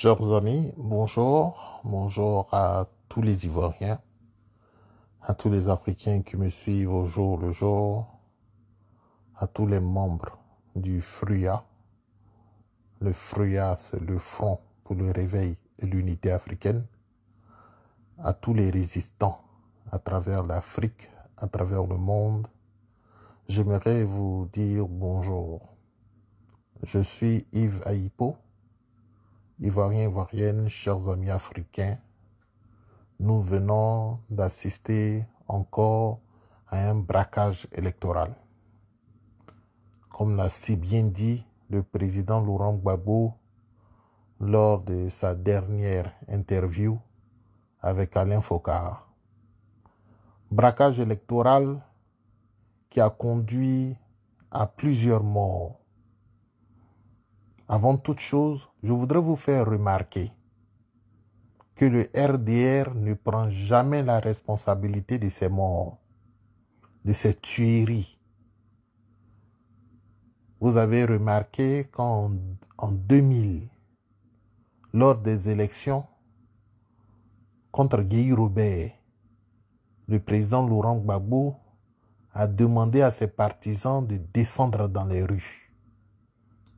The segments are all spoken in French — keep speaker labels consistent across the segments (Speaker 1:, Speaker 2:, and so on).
Speaker 1: Chers amis, bonjour. Bonjour à tous les Ivoiriens, à tous les Africains qui me suivent au jour le jour, à tous les membres du FRUA. Le FRUA, c'est le Front pour le réveil et l'unité africaine. À tous les résistants à travers l'Afrique, à travers le monde. J'aimerais vous dire bonjour. Je suis Yves Aïpo. Ivoiriens, Ivoiriennes, chers amis africains, nous venons d'assister encore à un braquage électoral. Comme l'a si bien dit le président Laurent Gbagbo lors de sa dernière interview avec Alain Focar. Braquage électoral qui a conduit à plusieurs morts. Avant toute chose, je voudrais vous faire remarquer que le RDR ne prend jamais la responsabilité de ces morts, de ces tueries. Vous avez remarqué qu'en 2000, lors des élections contre Guy Robert, le président Laurent Gbagbo a demandé à ses partisans de descendre dans les rues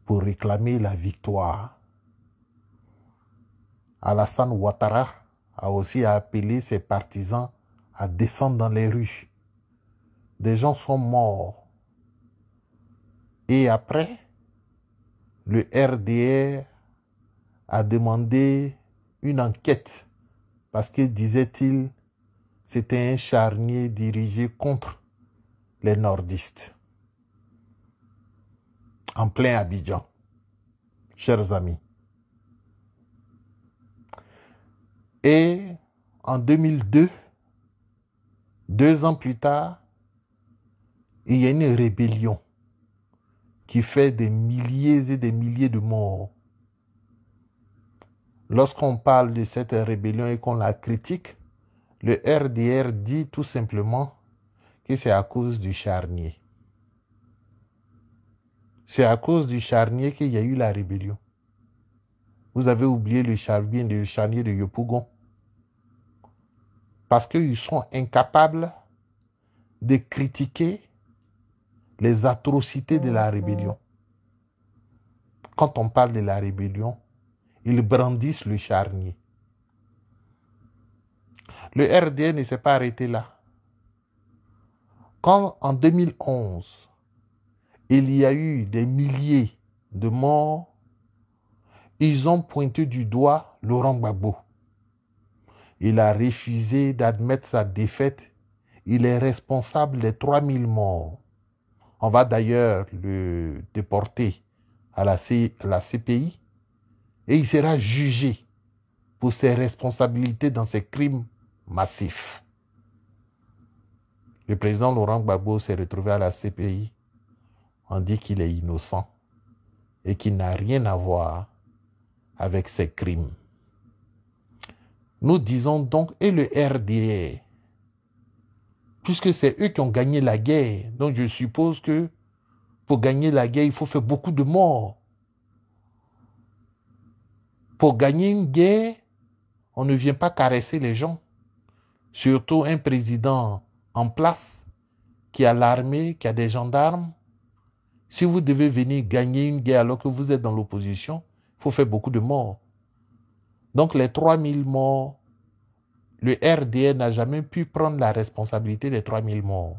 Speaker 1: pour réclamer la victoire. Alassane Ouattara a aussi appelé ses partisans à descendre dans les rues. Des gens sont morts. Et après, le RDR a demandé une enquête parce que, disait-il, c'était un charnier dirigé contre les nordistes. En plein Abidjan, chers amis. Et en 2002, 2 ans plus tard, il y a une rébellion qui fait des milliers et des milliers de morts. Lorsqu'on parle de cette rébellion et qu'on la critique, le RDR dit tout simplement que c'est à cause du charnier. C'est à cause du charnier qu'il y a eu la rébellion. Vous avez oublié le charnier de Yopougon. Parce qu'ils sont incapables de critiquer les atrocités de la rébellion. Quand on parle de la rébellion, ils brandissent le charnier. Le RDR ne s'est pas arrêté là. Quand en 2011, il y a eu des milliers de morts, ils ont pointé du doigt Laurent Gbagbo. Il a refusé d'admettre sa défaite. Il est responsable des 3000 morts. On va d'ailleurs le déporter à la CPI et il sera jugé pour ses responsabilités dans ces crimes massifs. Le président Laurent Gbagbo s'est retrouvé à la CPI. On dit qu'il est innocent et qu'il n'a rien à voir avec ces crimes. Nous disons donc, et le RDR, puisque c'est eux qui ont gagné la guerre, donc je suppose que pour gagner la guerre, il faut faire beaucoup de morts. Pour gagner une guerre, on ne vient pas caresser les gens. Surtout un président en place, qui a l'armée, qui a des gendarmes. Si vous devez venir gagner une guerre alors que vous êtes dans l'opposition, il faut faire beaucoup de morts. Donc les 3000 morts, le RDR n'a jamais pu prendre la responsabilité des 3000 morts.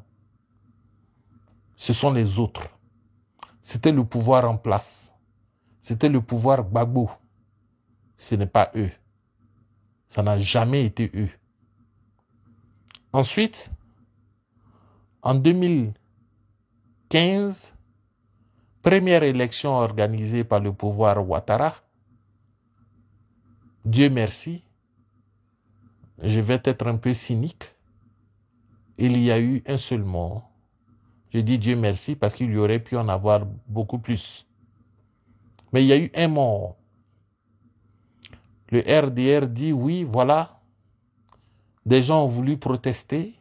Speaker 1: Ce sont les autres. C'était le pouvoir en place. C'était le pouvoir Gbagbo. Ce n'est pas eux. Ça n'a jamais été eux. Ensuite, en 2015, première élection organisée par le pouvoir Ouattara. Dieu merci, je vais être un peu cynique. Il y a eu un seul mort. Je dis Dieu merci parce qu'il y aurait pu en avoir beaucoup plus. Mais il y a eu un mort. Le RDR dit oui, voilà. Des gens ont voulu protester.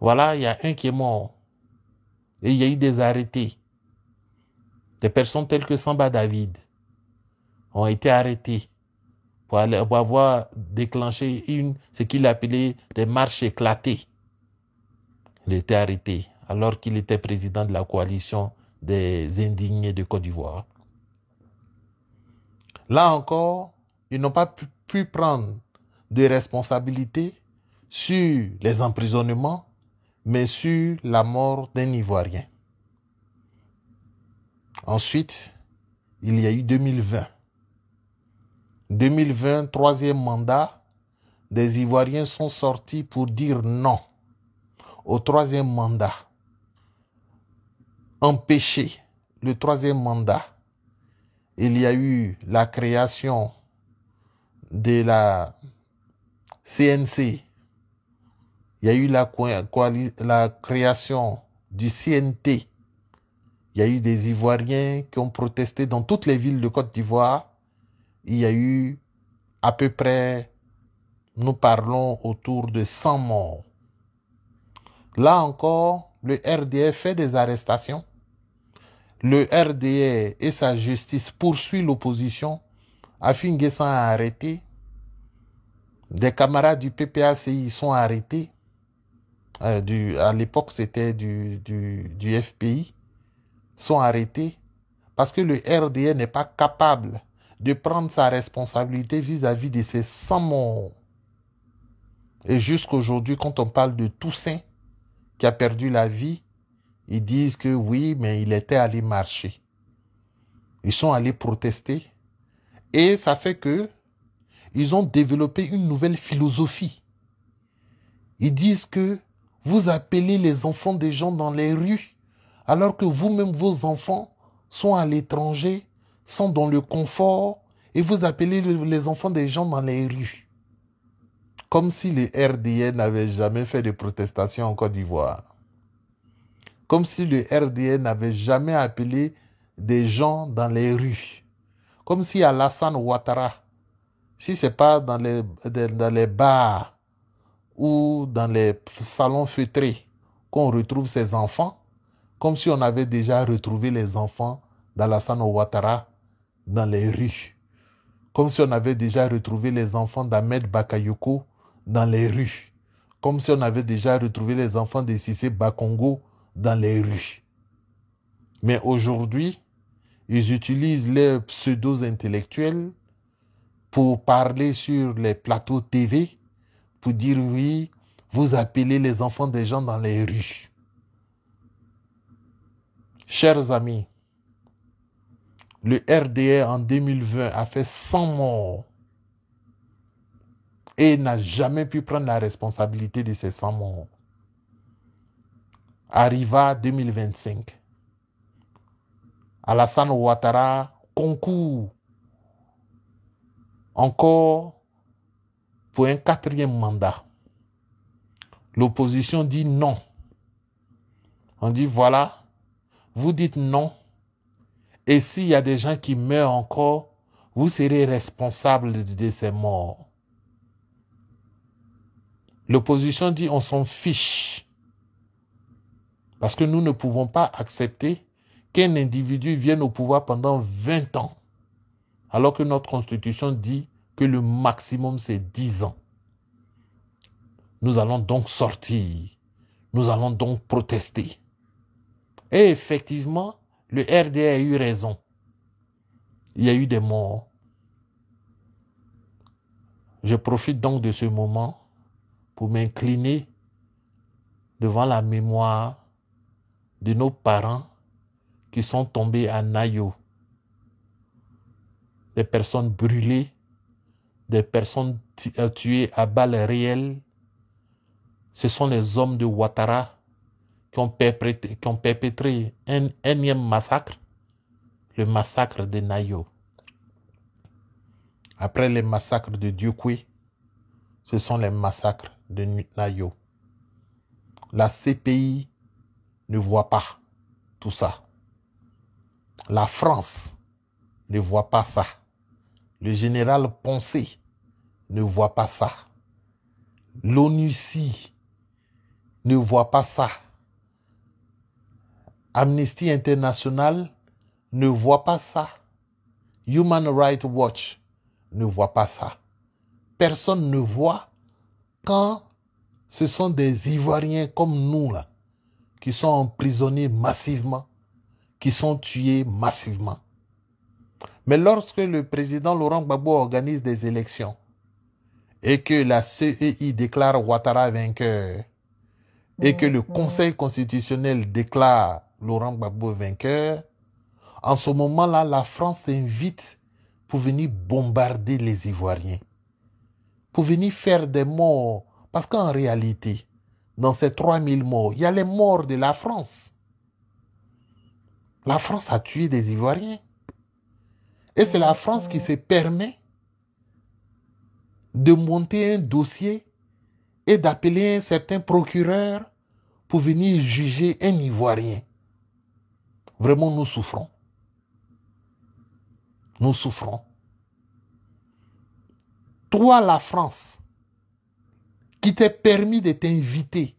Speaker 1: Voilà, il y a un qui est mort. Et il y a eu des arrêtés. Des personnes telles que Samba David ont été arrêtées.
Speaker 2: pour avoir déclenché ce qu'il appelait des marches éclatées. Il était arrêté alors qu'il était président de la coalition des indignés de Côte d'Ivoire. Là encore, ils n'ont pas pu prendre de responsabilités sur les emprisonnements, mais sur la mort d'un Ivoirien. Ensuite, il y a eu 2020. 2020, troisième mandat, des Ivoiriens sont sortis pour dire non au troisième mandat. Empêcher le troisième mandat. Il y a eu la création de la CNC. Il y a eu la création du CNT. Il y a eu des Ivoiriens qui ont protesté dans toutes les villes de Côte d'Ivoire. Il y a eu à peu près, nous parlons autour de 100 morts. Là encore, le RDR fait des arrestations. Le RDR et sa justice poursuivent l'opposition. Afin Guessan a arrêté. Des camarades du PPACI sont arrêtés. À l'époque, c'était du FPI. Sont arrêtés parce que le RDR n'est pas capable de prendre sa responsabilité vis-à-vis de ces 100 morts. Et jusqu'aujourd'hui, quand on parle de Toussaint, qui a perdu la vie, ils disent que oui, mais il était allé marcher. Ils sont allés protester. Et ça fait que ils ont développé une nouvelle philosophie. Ils disent que vous appelez les enfants des gens dans les rues, alors que vous-même, vos enfants sont à l'étranger, sont dans le confort, et vous appelez les enfants des gens dans les rues. Comme si le RDR n'avait jamais fait de protestation en Côte d'Ivoire. Comme si le RDR n'avait jamais appelé des gens dans les rues. Comme si Alassane Ouattara, si ce n'est pas dans les bars ou dans les salons feutrés qu'on retrouve ces enfants, comme si on avait déjà retrouvé les enfants d'Alassane Ouattara dans les rues. Comme si on avait déjà retrouvé les enfants d'Ahmed Bakayoko dans les rues. Comme si on avait déjà retrouvé les enfants de Cissé Bakongo dans les rues. Mais aujourd'hui, ils utilisent les pseudo-intellectuels pour parler sur les plateaux TV, pour dire oui, vous appelez les enfants des gens dans les rues. Chers amis, le RDR en 2020 a fait 100 morts et n'a jamais pu prendre la responsabilité de ces 100 morts. Arriva 2025. Alassane Ouattara concourt encore pour un 4e mandat. L'opposition dit non. On dit voilà, vous dites non. Et s'il y a des gens qui meurent encore, vous serez responsable de ces morts. L'opposition dit on s'en fiche. Parce que nous ne pouvons pas accepter qu'un individu vienne au pouvoir pendant 20 ans. Alors que notre constitution dit que le maximum c'est 10 ans. Nous allons donc sortir. Nous allons donc protester. Et effectivement, le RDR a eu raison. Il y a eu des morts. Je profite donc de ce moment pour m'incliner devant la mémoire de nos parents qui sont tombés à Nayo. Des personnes brûlées, des personnes tuées à balles réelles. Ce sont les hommes de Ouattara qui ont perpétré un énième massacre, le massacre de Nayo. Après les massacres de Diokwe, ce sont les massacres de Nayo. La CPI ne voit pas tout ça. La France ne voit pas ça. Le général Poncé ne voit pas ça. L'ONUCI ne voit pas ça. Amnesty International ne voit pas ça. Human Rights Watch ne voit pas ça. Personne ne voit quand ce sont des Ivoiriens comme nous, là, qui sont emprisonnés massivement, qui sont tués massivement. Mais lorsque le président Laurent Gbagbo organise des élections et que la CEI déclare Ouattara vainqueur et que le Conseil constitutionnel déclare Laurent Gbagbo vainqueur, en ce moment-là, la France s'invite pour venir bombarder les Ivoiriens, pour venir faire des morts. Parce qu'en réalité, dans ces 3000 morts, il y a les morts de la France. La France a tué des Ivoiriens. Et c'est la France qui se permet de monter un dossier et d'appeler un certain procureur pour venir juger un Ivoirien. Vraiment, nous souffrons. Nous souffrons. Toi, la France, qui t'est permis de t'inviter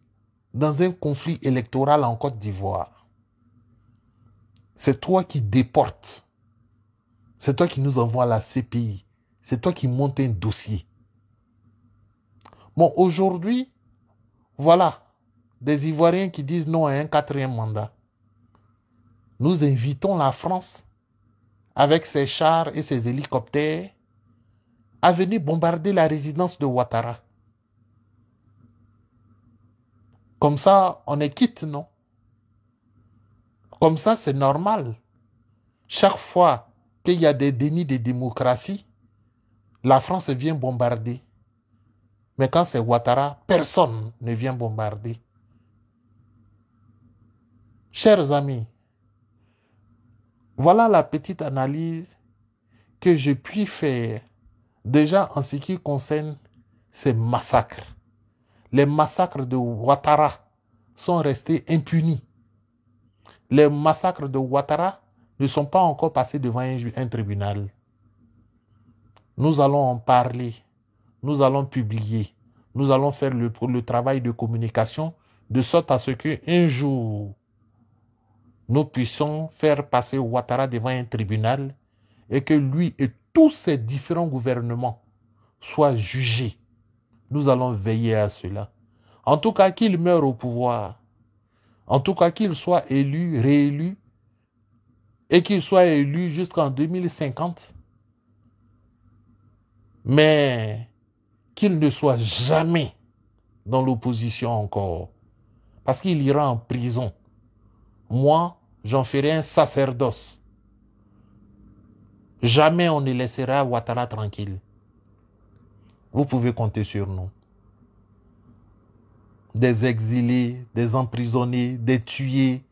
Speaker 2: dans un conflit électoral en Côte d'Ivoire, c'est toi qui déportes. C'est toi qui nous envoie à la CPI. C'est toi qui montes un dossier. Bon, aujourd'hui, voilà, des Ivoiriens qui disent non à un 4e mandat. Nous invitons la France, avec ses chars et ses hélicoptères, à venir bombarder la résidence de Ouattara. Comme ça, on est quitte, non? Comme ça, c'est normal. Chaque fois qu'il y a des dénis de démocratie, la France vient bombarder. Mais quand c'est Ouattara, personne ne vient bombarder. Chers amis, voilà la petite analyse que je puis faire déjà en ce qui concerne ces massacres. Les massacres de Ouattara sont restés impunis. Les massacres de Ouattara ne sont pas encore passés devant un tribunal. Nous allons en parler. Nous allons publier. Nous allons faire le travail de communication de sorte à ce qu'un jour, nous puissions faire passer Ouattara devant un tribunal et que lui et tous ses différents gouvernements soient jugés. Nous allons veiller à cela. En tout cas, qu'il meure au pouvoir. En tout cas, qu'il soit élu, réélu, et qu'il soit élu jusqu'en 2050. Mais qu'il ne soit jamais dans l'opposition encore. Parce qu'il ira en prison. Moi, j'en ferai un sacerdoce. Jamais on ne laissera Ouattara tranquille. Vous pouvez compter sur nous. Des exilés, des emprisonnés, des tués,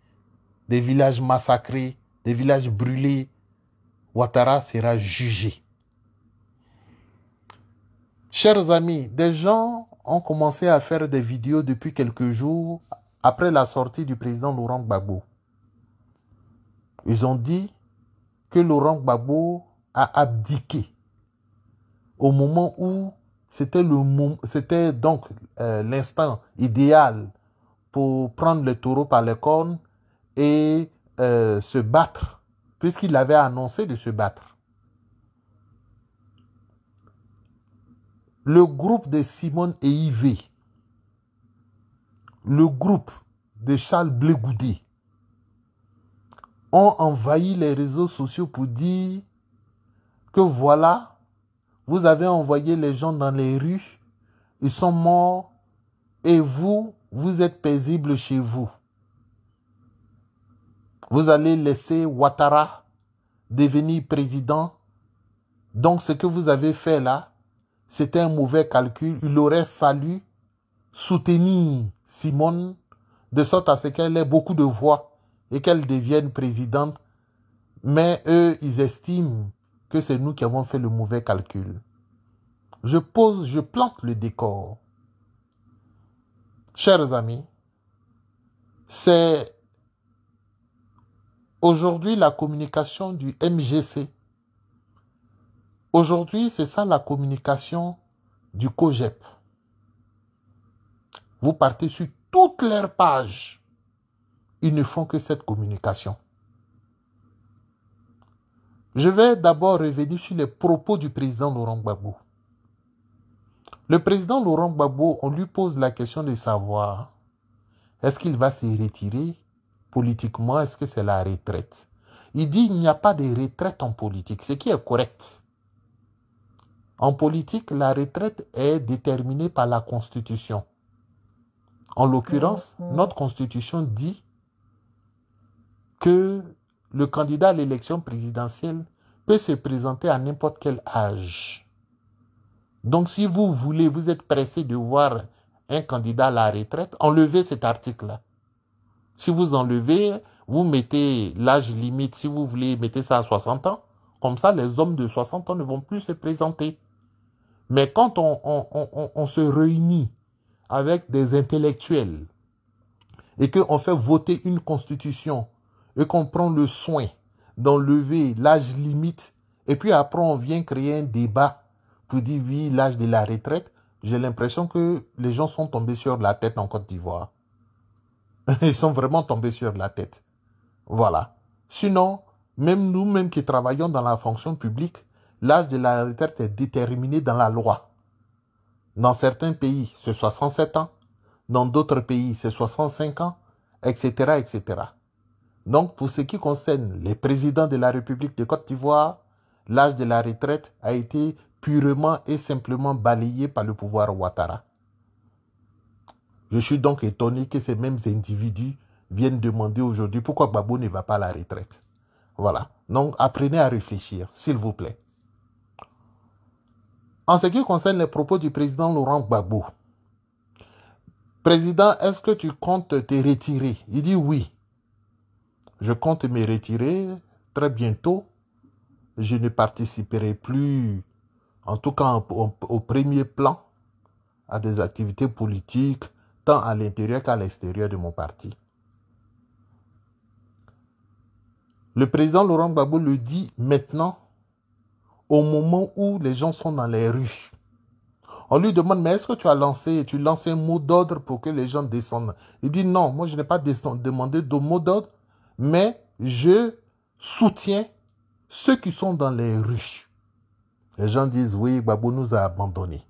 Speaker 2: des villages massacrés, des villages brûlés. Ouattara sera jugé. Chers amis, des gens ont commencé à faire des vidéos depuis quelques jours après la sortie du président Laurent Gbagbo. Ils ont dit que Laurent Gbagbo a abdiqué au moment où c'était donc l'instant idéal pour prendre le taureau par les cornes et se battre, puisqu'il avait annoncé de se battre. Le groupe de Simone et Yves, le groupe de Charles Blé Goudé ont envahi les réseaux sociaux pour dire que voilà, vous avez envoyé les gens dans les rues, ils sont morts et vous, vous êtes paisibles chez vous. Vous allez laisser Ouattara devenir président. Donc ce que vous avez fait là, c'était un mauvais calcul. Il aurait fallu soutenir Simone de sorte à ce qu'elle ait beaucoup de voix et qu'elle devienne présidente. Mais eux, ils estiment que c'est nous qui avons fait le mauvais calcul. Je plante le décor. Chers amis, c'est aujourd'hui la communication du MGC. Aujourd'hui, c'est ça la communication du COJEP. Vous partez sur toutes leurs pages. Ils ne font que cette communication. Je vais d'abord revenir sur les propos du président Laurent Gbagbo. Le président Laurent Gbagbo, on lui pose la question de savoir est-ce qu'il va se retirer politiquement, est-ce que c'est la retraite? Il dit il n'y a pas de retraite en politique, ce qui est correct. En politique, la retraite est déterminée par la Constitution. En l'occurrence, notre Constitution dit que le candidat à l'élection présidentielle peut se présenter à n'importe quel âge. Donc, si vous voulez, vous êtes pressé de voir un candidat à la retraite, enlevez cet article-là. Si vous enlevez, vous mettez l'âge limite, si vous voulez, mettez ça à 60 ans. Comme ça, les hommes de 60 ans ne vont plus se présenter. Mais quand on se réunit avec des intellectuels et qu'on fait voter une constitution et qu'on prend le soin d'enlever l'âge limite et puis après on vient créer un débat pour dire oui, l'âge de la retraite, j'ai l'impression que les gens sont tombés sur la tête en Côte d'Ivoire. Ils sont vraiment tombés sur la tête. Voilà. Sinon, même nous-mêmes qui travaillons dans la fonction publique, l'âge de la retraite est déterminé dans la loi. Dans certains pays, c'est 67 ans. Dans d'autres pays, c'est 65 ans, etc., etc. Donc, pour ce qui concerne les présidents de la République de Côte d'Ivoire, l'âge de la retraite a été purement et simplement balayé par le pouvoir Ouattara. Je suis donc étonné que ces mêmes individus viennent demander aujourd'hui pourquoi Gbagbo ne va pas à la retraite. Voilà. Donc, apprenez à réfléchir, s'il vous plaît. En ce qui concerne les propos du président Laurent Gbagbo, président, est-ce que tu comptes te retirer? Il dit oui. Je compte me retirer très bientôt. Je ne participerai plus, en tout cas au premier plan, à des activités politiques, tant à l'intérieur qu'à l'extérieur de mon parti. Le président Laurent Gbagbo le dit maintenant, au moment où les gens sont dans les rues. On lui demande, mais est-ce que tu lances un mot d'ordre pour que les gens descendent? Il dit non, moi je n'ai pas demandé de mot d'ordre, mais je soutiens ceux qui sont dans les rues. Les gens disent, oui, Gbagbo nous a abandonnés.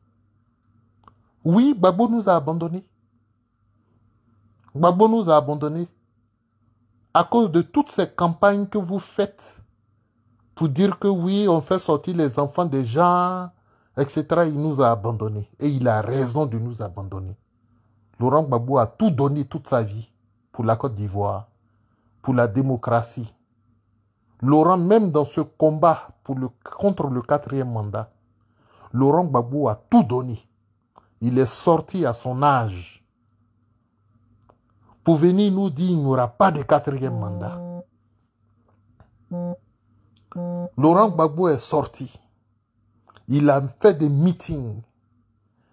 Speaker 2: Oui, Gbagbo nous a abandonnés. Gbagbo nous a abandonnés à cause de toutes ces campagnes que vous faites pour dire que oui, on fait sortir les enfants des gens, etc. Il nous a abandonnés. Et il a raison de nous abandonner. Laurent Gbagbo a tout donné toute sa vie pour la Côte d'Ivoire, pour la démocratie. Laurent, même dans ce combat contre le 4e mandat, Laurent Gbagbo a tout donné. Il est sorti à son âge pour venir nous dire qu'il n'y aura pas de 4e mandat. Laurent Gbagbo est sorti. Il a fait des meetings.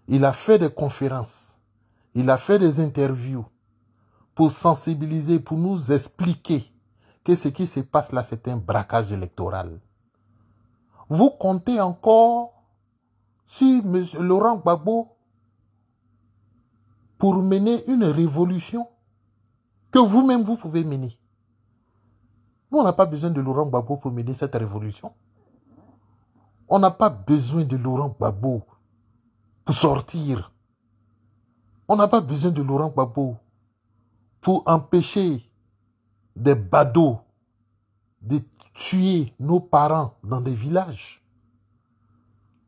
Speaker 2: Il a fait des conférences. Il a fait des interviews pour sensibiliser, pour nous expliquer que ce qui se passe là, c'est un braquage électoral. Vous comptez encore sur M. Laurent Gbagbo pour mener une révolution que vous-même vous pouvez mener. Nous, on n'a pas besoin de Laurent Gbagbo pour mener cette révolution. On n'a pas besoin de Laurent Gbagbo pour sortir. On n'a pas besoin de Laurent Gbagbo pour empêcher des badauds de tuer nos parents dans des villages.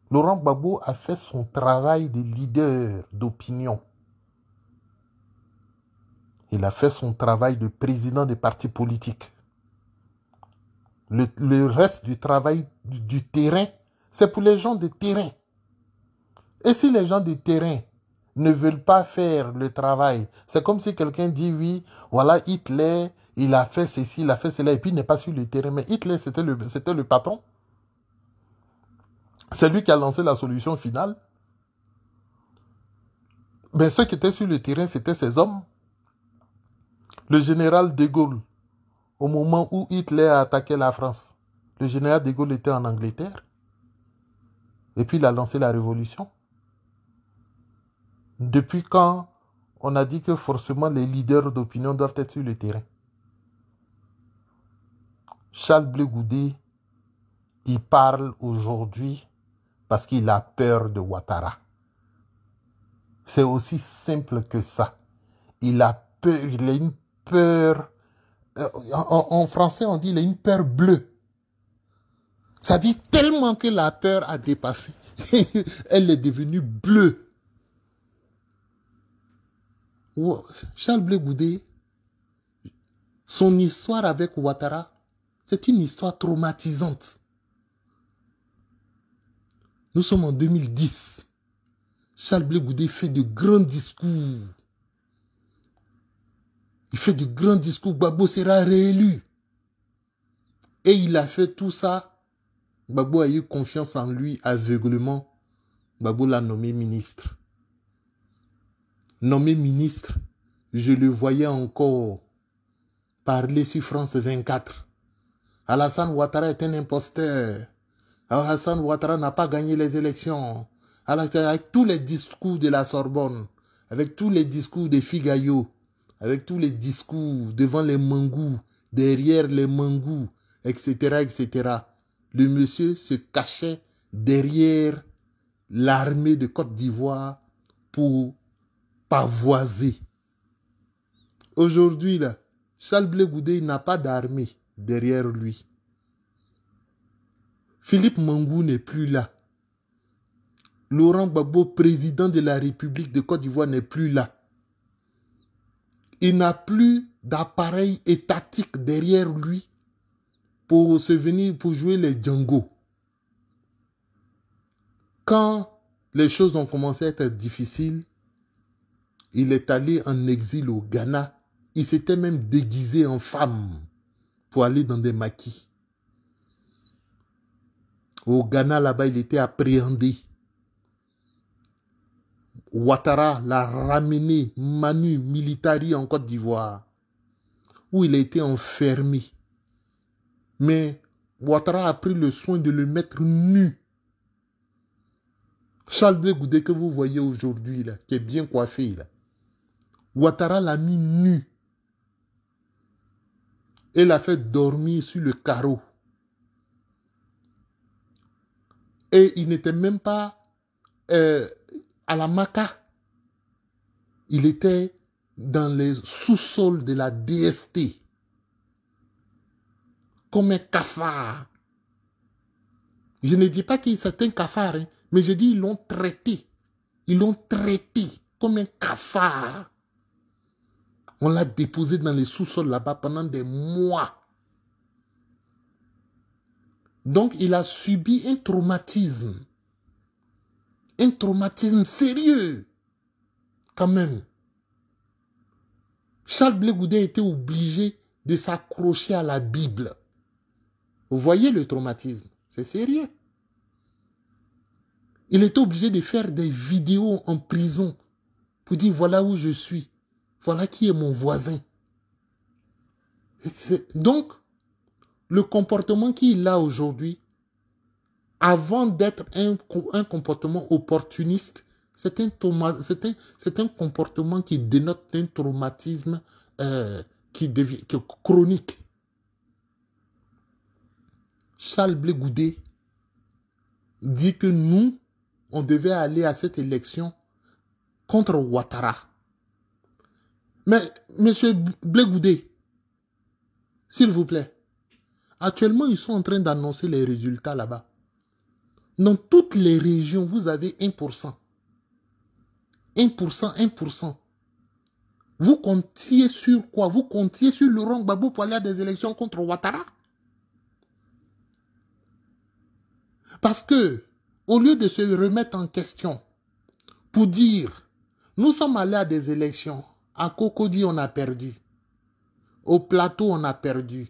Speaker 2: Laurent Gbagbo a fait son travail de leader d'opinion. Il a fait son travail de président des partis politiques. Le reste du travail du terrain, c'est pour les gens de terrain. Et si les gens de terrain ne veulent pas faire le travail, c'est comme si quelqu'un dit oui, voilà Hitler, il a fait ceci, il a fait cela, et puis il n'est pas sur le terrain. Mais Hitler, c'était le patron. C'est lui qui a lancé la solution finale. Mais ceux qui étaient sur le terrain, c'était ces hommes. Le général de Gaulle, au moment où Hitler a attaqué la France, le général de Gaulle était en Angleterre. Et puis il a lancé la révolution. Depuis quand on a dit que forcément les leaders d'opinion doivent être sur le terrain? Charles Blé Goudé
Speaker 1: Il parle aujourd'hui parce qu'il a peur de Ouattara. C'est aussi simple que ça. Il a peur, il a une peur. En français, on dit il a une peur bleue. Ça dit tellement que la peur a dépassé. Elle est devenue bleue. Charles Blé Goudé, son histoire avec Ouattara, c'est une histoire traumatisante. Nous sommes en 2010. Charles Blé Goudé fait de grands discours. Il fait de grands discours. Gbagbo sera réélu. Et il a fait tout ça. Gbagbo a eu confiance en lui aveuglement. Gbagbo l'a nommé ministre. Nommé ministre, je le voyais encore parler sur France 24. Alassane Ouattara est un imposteur. Alassane Ouattara n'a pas gagné les élections. Avec tous les discours de la Sorbonne, avec tous les discours des Figayo, avec tous les discours devant les mangous, derrière les mangous, etc., etc. Le monsieur se cachait derrière l'armée de Côte d'Ivoire pour pavoiser. Aujourd'hui, là, Charles Blé Goudé n'a pas d'armée derrière lui. Philippe Mangou n'est plus là. Laurent Gbagbo, président de la République de Côte d'Ivoire, n'est plus là. Il n'a plus d'appareil étatique derrière lui pour jouer les Django. Quand les choses ont commencé à être difficiles, il est allé en exil au Ghana. Il s'était même déguisé en femme pour aller dans des maquis. Au Ghana, là-bas, il était appréhendé. Ouattara l'a ramené, Manu Militari, en Côte d'Ivoire, où il a été enfermé. Mais Ouattara a pris le soin de le mettre nu. Charles Blé Goudé que vous voyez aujourd'hui, là, qui est bien coiffé, là. Ouattara l'a mis nu. Et l'a fait dormir sur le carreau. Et il n'était même pas à la Maca. Il était dans les sous-sols de la DST. Comme un cafard. Je ne dis pas qu'il c'est un cafard, hein, mais je dis ils l'ont traité. Ils l'ont traité comme un cafard. On l'a déposé dans les sous-sols là-bas pendant des mois. Donc, il a subi un traumatisme. Un traumatisme sérieux. Quand même. Charles Blé Goudé était obligé de s'accrocher à la Bible. Vous voyez le traumatisme? C'est sérieux. Il était obligé de faire des vidéos en prison pour dire voilà où je suis. Voilà qui est mon voisin. Donc, le comportement qu'il a aujourd'hui, avant d'être un comportement opportuniste, c'est un comportement qui dénote un traumatisme chronique. Charles Blé Goudé dit que nous, on devait aller à cette élection contre Ouattara. Mais, monsieur Blé Goudé, s'il vous plaît, actuellement, ils sont en train d'annoncer les résultats là-bas. Dans toutes les régions, vous avez 1%. 1%, 1%. Vous comptiez sur quoi? Vous comptiez sur Laurent Gbagbo pour aller à des élections contre Ouattara? Parce que, au lieu de se remettre en question pour dire, nous sommes allés à des élections, à Cocody on a perdu, au Plateau on a perdu,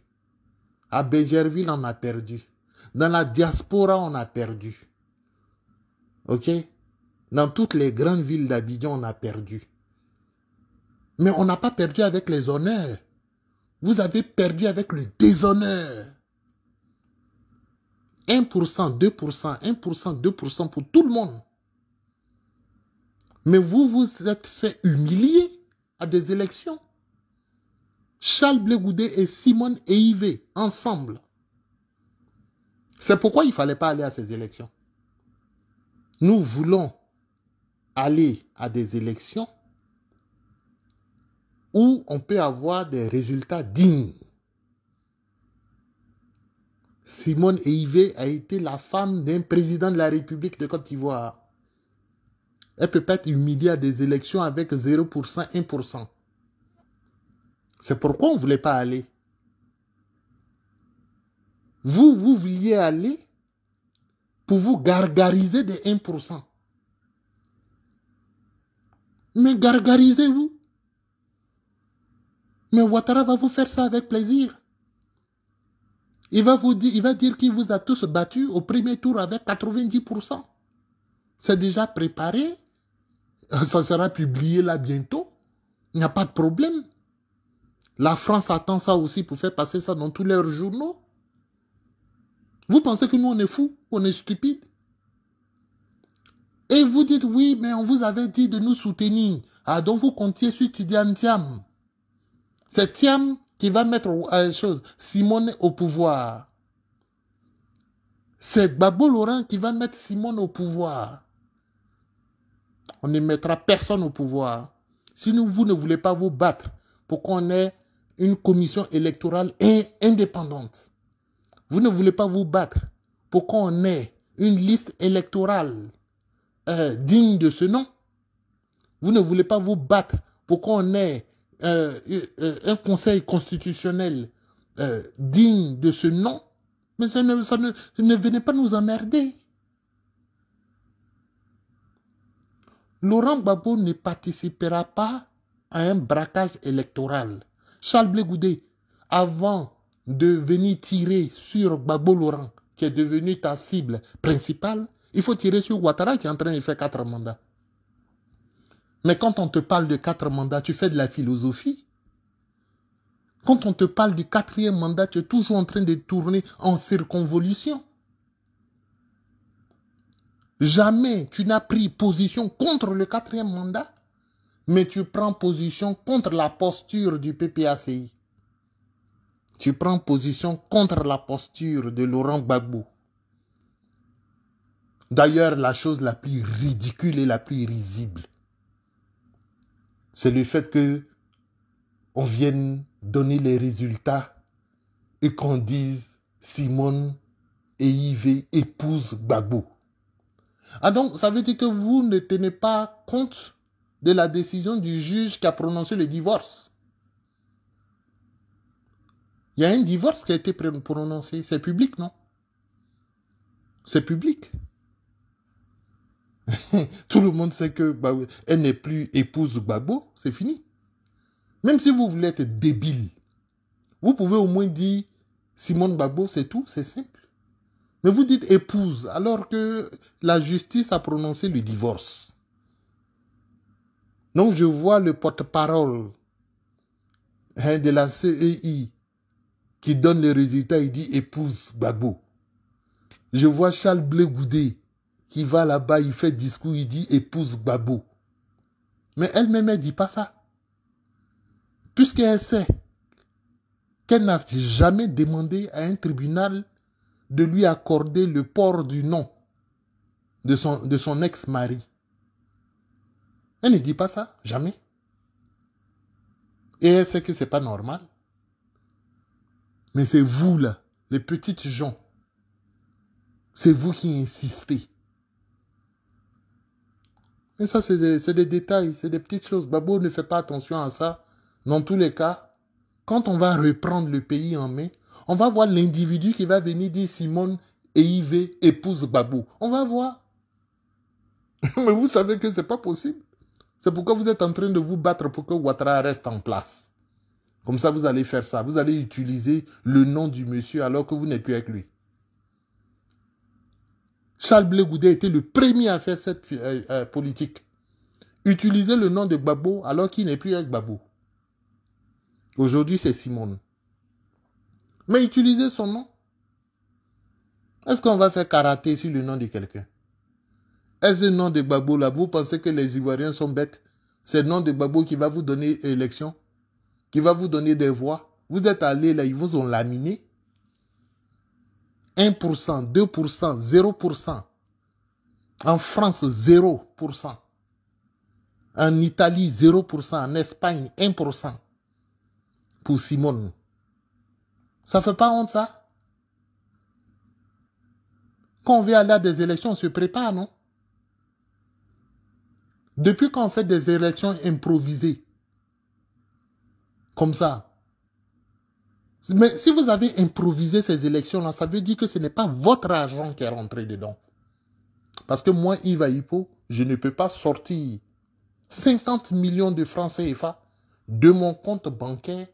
Speaker 1: à Bégerville on a perdu, dans la diaspora on a perdu, ok? Dans toutes les grandes villes d'Abidjan on a perdu. Mais on n'a pas perdu avec les honneurs. Vous avez perdu avec le déshonneur. 1%, 2%, 1%, 2% pour tout le monde. Mais vous vous êtes fait humilier à des élections. Charles Blé Goudé et Simone Eivé, ensemble.
Speaker 2: C'est pourquoi il ne fallait pas aller à ces élections. Nous voulons aller à des élections où on peut avoir des résultats dignes. Simone Eivé a été la femme d'un président de la République de Côte d'Ivoire. Elle ne peut pas être humiliée à des élections avec 0%, 1%. C'est pourquoi on ne voulait pas aller. Vous vouliez aller pour vous gargariser des 1%. Mais gargarisez-vous. Mais Ouattara va vous faire ça avec plaisir. Il va dire qu'il vous a tous battus au premier tour avec 90%. C'est déjà préparé. Ça sera publié là bientôt. Il n'y a pas de problème. La France attend ça aussi pour faire passer ça dans tous leurs journaux. Vous pensez que nous, on est fous, on est stupides? Et vous dites, oui, mais on vous avait dit de nous soutenir. Ah, donc vous comptiez sur Tidiane Thiam. C'est Thiam qui va mettre Simone au pouvoir. C'est Gbagbo Laurent qui va mettre Simone au pouvoir. On ne mettra personne au pouvoir. Si vous ne voulez pas vous battre pour qu'on ait une commission électorale indépendante, vous ne voulez pas vous battre pour qu'on ait une liste électorale digne de ce nom, vous ne voulez pas vous battre pour qu'on ait un conseil constitutionnel digne de ce nom, mais ça ne venez pas nous emmerder. Laurent Gbagbo ne participera pas à un braquage électoral. Charles Blé Goudé, avant de venir tirer sur Gbagbo Laurent, qui est devenu ta cible principale, il faut tirer sur Ouattara qui est en train de faire 4 mandats. Mais quand on te parle de 4 mandats, tu fais de la philosophie. Quand on te parle du 4e mandat, tu es toujours en train de tourner en circonvolution. Jamais tu n'as pris position contre le 4e mandat, mais tu prends position contre la posture du PPACI. Tu prends position contre la posture de Laurent Gbagbo. D'ailleurs, la chose la plus ridicule et la plus risible, c'est le fait que on vienne donner les résultats et qu'on dise Simone Eivé épouse Gbagbo. Ah donc, ça veut dire que vous ne tenez pas compte de la décision du juge qui a prononcé le divorce. Il y a un divorce qui a été prononcé. C'est public, non? C'est public. Tout le monde sait que elle n'est plus épouse Gbagbo, c'est fini. Même si vous voulez être débile, vous pouvez au moins dire Simone Gbagbo, c'est tout, c'est simple. Mais vous dites épouse, alors que la justice a prononcé le divorce. Donc je vois le porte-parole de la CEI qui donne les résultats, il dit épouse Gbagbo. Je vois Charles Blé Goudé qui va là-bas, il fait discours, il dit épouse Gbagbo. Mais elle-même, elle ne dit pas ça. Puisqu'elle sait qu'elle n'a jamais demandé à un tribunal de lui accorder le port du nom de son ex-mari. Elle ne dit pas ça, jamais. Et elle sait que ce n'est pas normal. Mais c'est vous là, les petites gens. C'est vous qui insistez. Et ça, c'est des détails, c'est des petites choses. Gbagbo ne fait pas attention à ça. Dans tous les cas, quand on va reprendre le pays en main, on va voir l'individu qui va venir dire Simone Eivé épouse Gbagbo. On va voir. Mais vous savez que ce n'est pas possible. C'est pourquoi vous êtes en train de vous battre pour que Ouattara reste en place. Comme ça, vous allez faire ça. Vous allez utiliser le nom du monsieur alors que vous n'êtes plus avec lui. Charles Blé Goudé était le premier à faire cette politique. Utiliser le nom de Gbagbo alors qu'il n'est plus avec Gbagbo. Aujourd'hui, c'est Simone. Mais utilisez son nom. Est-ce qu'on va faire karaté sur le nom de quelqu'un? Est-ce le nom de Gbagbo là? Vous pensez que les Ivoiriens sont bêtes? C'est le nom de Gbagbo qui va vous donner élection, qui va vous donner des voix. Vous êtes allés là, ils vous ont laminé. 1%, 2%, 0%. En France, 0%. En Italie, 0%. En Espagne, 1%. Pour Simone. Ça fait pas honte, ça? Quand on veut aller à des élections, on se prépare, non? Depuis qu'on fait des élections improvisées, comme ça. Mais si vous avez improvisé ces élections-là, ça veut dire que ce n'est pas votre argent qui est rentré dedans. Parce que moi, Yves Aïpo, je ne peux pas sortir 50 millions de francs CFA de mon compte bancaire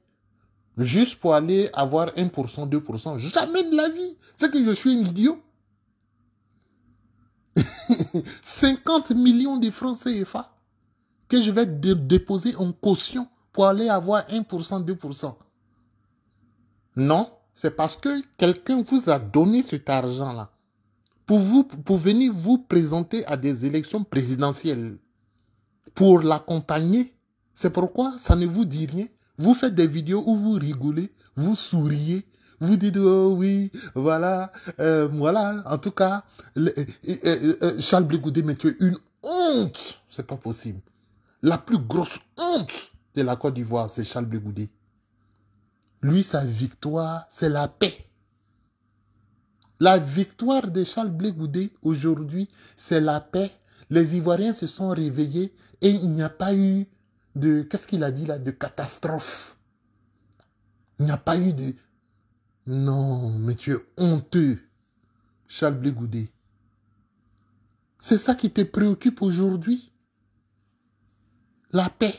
Speaker 2: juste pour aller avoir 1%, 2%. Jamais de la vie. C'est que je suis un idiot. 50 millions de francs CFA que je vais déposer en caution pour aller avoir 1%, 2%. Non, c'est parce que quelqu'un vous a donné cet argent-là pour venir vous présenter à des élections présidentielles, pour l'accompagner. C'est pourquoi ça ne vous dit rien. Vous faites des vidéos où vous rigolez, vous souriez, vous dites, oh oui, voilà, voilà, en tout cas, Charles Blé Goudé, mais tu es une honte. C'est pas possible. La plus grosse honte de la Côte d'Ivoire, c'est Charles Blé Goudé. Lui, sa victoire, c'est la paix. La victoire de Charles Blé Goudé, aujourd'hui, c'est la paix. Les Ivoiriens se sont réveillés et il n'y a pas eu de, qu'est-ce qu'il a dit là, de catastrophe. Il n'y a pas eu de... Non, mais tu es honteux, Charles Blé Goudé. C'est ça qui te préoccupe aujourd'hui? La paix.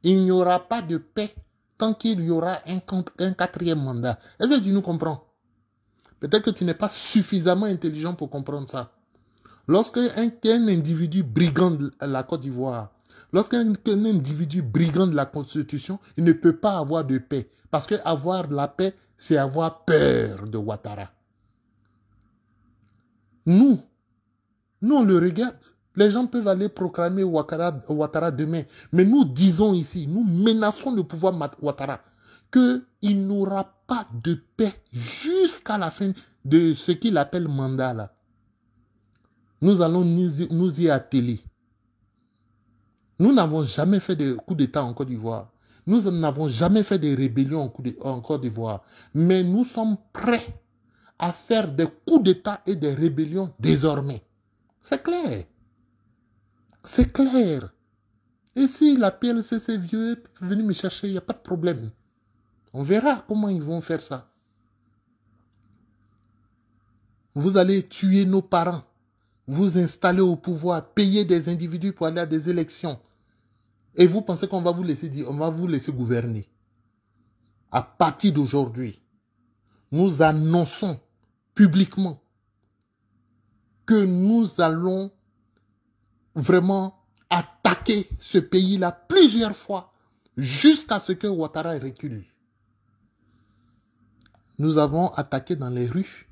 Speaker 2: Il n'y aura pas de paix tant qu'il y aura un quatrième mandat. Est-ce que tu nous comprends? Peut-être que tu n'es pas suffisamment intelligent pour comprendre ça. Lorsqu'un individu brigande la Côte d'Ivoire, lorsqu'un individu brigande la Constitution, il ne peut pas avoir de paix. Parce que avoir la paix, c'est avoir peur de Ouattara. Nous, on le regarde. Les gens peuvent aller proclamer Ouattara demain. Mais nous disons ici, nous menaçons le pouvoir Ouattara qu'il n'aura pas de paix jusqu'à la fin de ce qu'il appelle mandat là. Nous allons nous y atteler. Nous n'avons jamais fait de coup d'État en Côte d'Ivoire. Nous n'avons jamais fait de rébellion en Côte d'Ivoire. Mais nous sommes prêts à faire des coups d'État et des rébellions désormais. C'est clair. C'est clair. Et si la PLCC vieux est venu me chercher, il n'y a pas de problème. On verra comment ils vont faire ça. Vous allez tuer nos parents, vous installer au pouvoir, payer des individus pour aller à des élections. Et vous pensez qu'on va vous laisser dire, on va vous laisser gouverner. À partir d'aujourd'hui, nous annonçons publiquement que nous allons vraiment attaquer ce pays-là plusieurs fois jusqu'à ce que Ouattara recule. Nous avons attaqué dans les rues,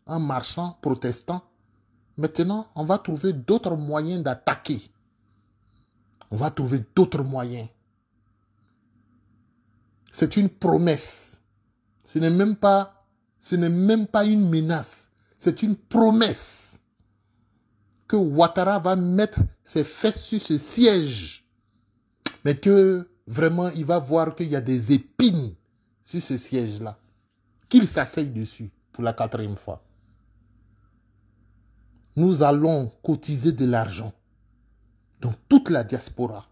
Speaker 2: en marchant, protestant. Maintenant, on va trouver d'autres moyens d'attaquer. On va trouver d'autres moyens. C'est une promesse. Ce n'est même pas une menace. C'est une promesse que Ouattara va mettre ses fesses sur ce siège. Mais que vraiment, il va voir qu'il y a des épines sur ce siège-là. Qu'il s'asseye dessus pour la 4e fois. Nous allons cotiser de l'argent dans toute la diaspora.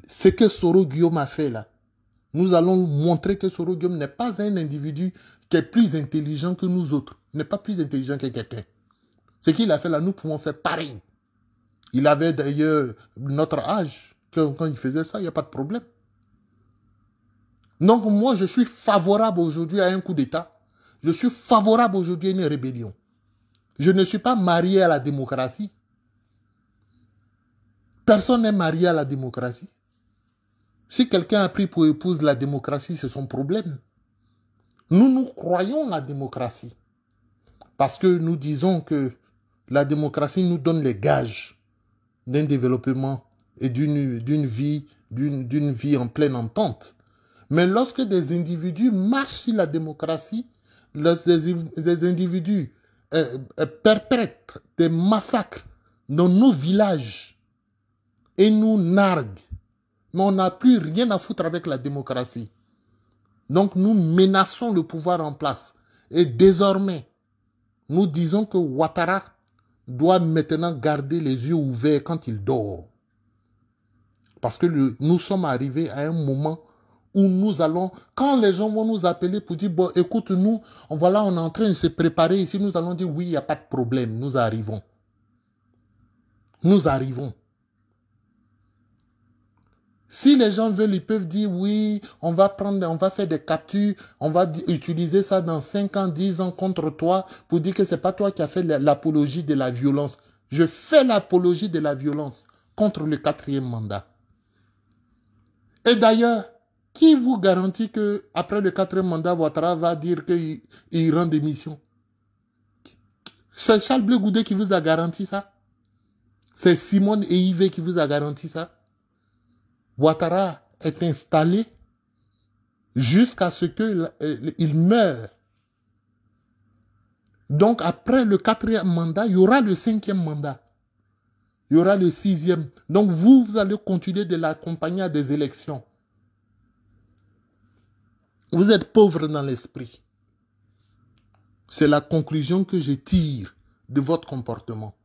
Speaker 2: Ce que Soro Guillaume a fait là, nous allons montrer que Soro Guillaume n'est pas un individu qui est plus intelligent que nous autres. Il n'est pas plus intelligent que quelqu'un. Ce qu'il a fait là, nous pouvons faire pareil. Il avait d'ailleurs notre âge. Quand il faisait ça, il n'y a pas de problème. Donc moi, je suis favorable aujourd'hui à un coup d'État. Je suis favorable aujourd'hui à une rébellion. Je ne suis pas marié à la démocratie. Personne n'est marié à la démocratie. Si quelqu'un a pris pour épouse la démocratie, c'est son problème. Nous croyons la démocratie. Parce que nous disons que la démocratie nous donne les gages d'un développement et d'une vie en pleine entente. Mais lorsque des individus marchent sur la démocratie, les individus perpètrent des massacres dans nos villages et nous narguent. Mais on n'a plus rien à foutre avec la démocratie. Donc nous menaçons le pouvoir en place. Et désormais, nous disons que Ouattara doit maintenant garder les yeux ouverts quand il dort. Parce que nous sommes arrivés à un moment où nous allons, quand les gens vont nous appeler pour dire, bon, écoute, nous, voilà, on est en train de se préparer ici, nous allons dire, oui, il n'y a pas de problème, nous arrivons. Nous arrivons. Si les gens veulent, ils peuvent dire, oui, on va faire des captures, on va utiliser ça dans 5 ans, 10 ans contre toi, pour dire que ce n'est pas toi qui as fait l'apologie de la violence. Je fais l'apologie de la violence contre le 4e mandat. Et d'ailleurs, qui vous garantit qu'après le 4e mandat, Ouattara va dire qu'il rend démission? C'est Charles Blé Goudé qui vous a garanti ça? C'est Simone et Yves qui vous a garanti ça? Ouattara est installé jusqu'à ce qu'il meure. Donc après le 4e mandat, il y aura le 5e mandat. Il y aura le 6e. Donc vous allez continuer de l'accompagner à des élections. Vous êtes pauvre dans l'esprit. C'est la conclusion que je tire de votre comportement.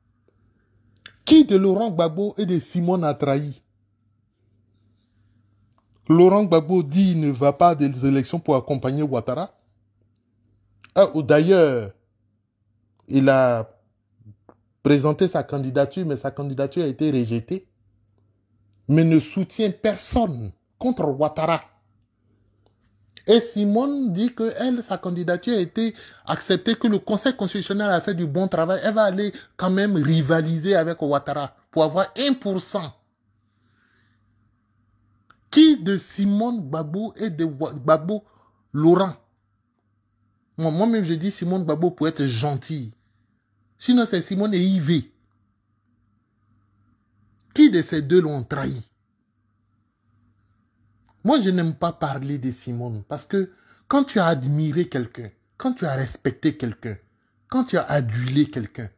Speaker 2: Qui de Laurent Gbagbo et de Simone a trahi? Laurent Gbagbo dit qu'il ne va pas des élections pour accompagner Ouattara. D'ailleurs, il a présenté sa candidature, mais sa candidature a été rejetée. Mais ne soutient personne contre Ouattara. Et Simone dit que sa candidature a été acceptée, que le Conseil constitutionnel a fait du bon travail. Elle va aller quand même rivaliser avec Ouattara pour avoir 1%. Qui de Simone Gbagbo et de Gbagbo Laurent? Moi-même, je dis Simone Gbagbo pour être gentil. Sinon, c'est Simone et Yves. Qui de ces deux l'ont trahi? Moi, je n'aime pas parler de Simone parce que quand tu as admiré quelqu'un, quand tu as respecté quelqu'un, quand tu as adulé quelqu'un,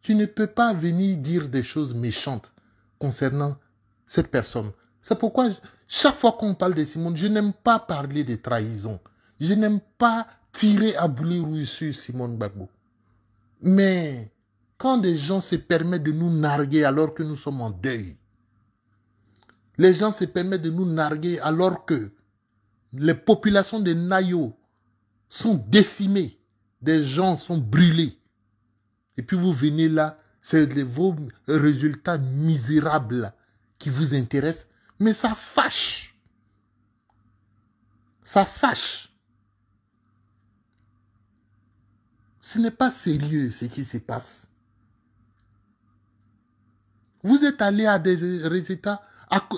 Speaker 2: tu ne peux pas venir dire des choses méchantes concernant cette personne. C'est pourquoi, chaque fois qu'on parle de Simone, je n'aime pas parler de trahison. Je n'aime pas tirer à boulet rouge sur Simone Gbagbo. Mais quand des gens se permettent de nous narguer alors que nous sommes en deuil, les gens se permettent de nous narguer alors que les populations de Nayo sont décimées, des gens sont brûlés. Et puis vous venez là, c'est vos résultats misérables qui vous intéressent. Mais ça fâche. Ça fâche. Ce n'est pas sérieux ce qui se passe. Vous êtes allé à des résultats.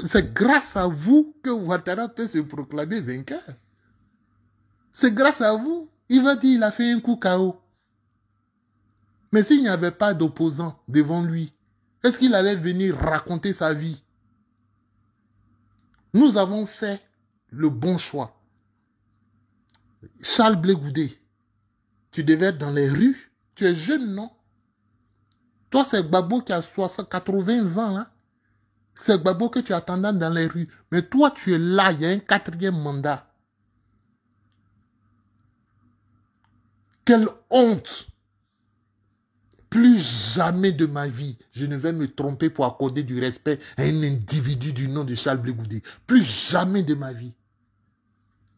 Speaker 2: C'est grâce à vous que Ouattara peut se proclamer vainqueur. C'est grâce à vous. Il va dire qu'il a fait un coup KO. Mais s'il n'y avait pas d'opposant devant lui, est-ce qu'il allait venir raconter sa vie? Nous avons fait le bon choix. Charles Blé Goudé, tu devais être dans les rues. Tu es jeune, non? Toi, c'est Gbagbo qui a 80 ans. Hein? C'est Gbagbo que tu attendais dans les rues. Mais toi, tu es là, il y a un 4e mandat. Quelle honte! Plus jamais de ma vie, je ne vais me tromper pour accorder du respect à un individu du nom de Charles Blé Goudé. Plus jamais de ma vie.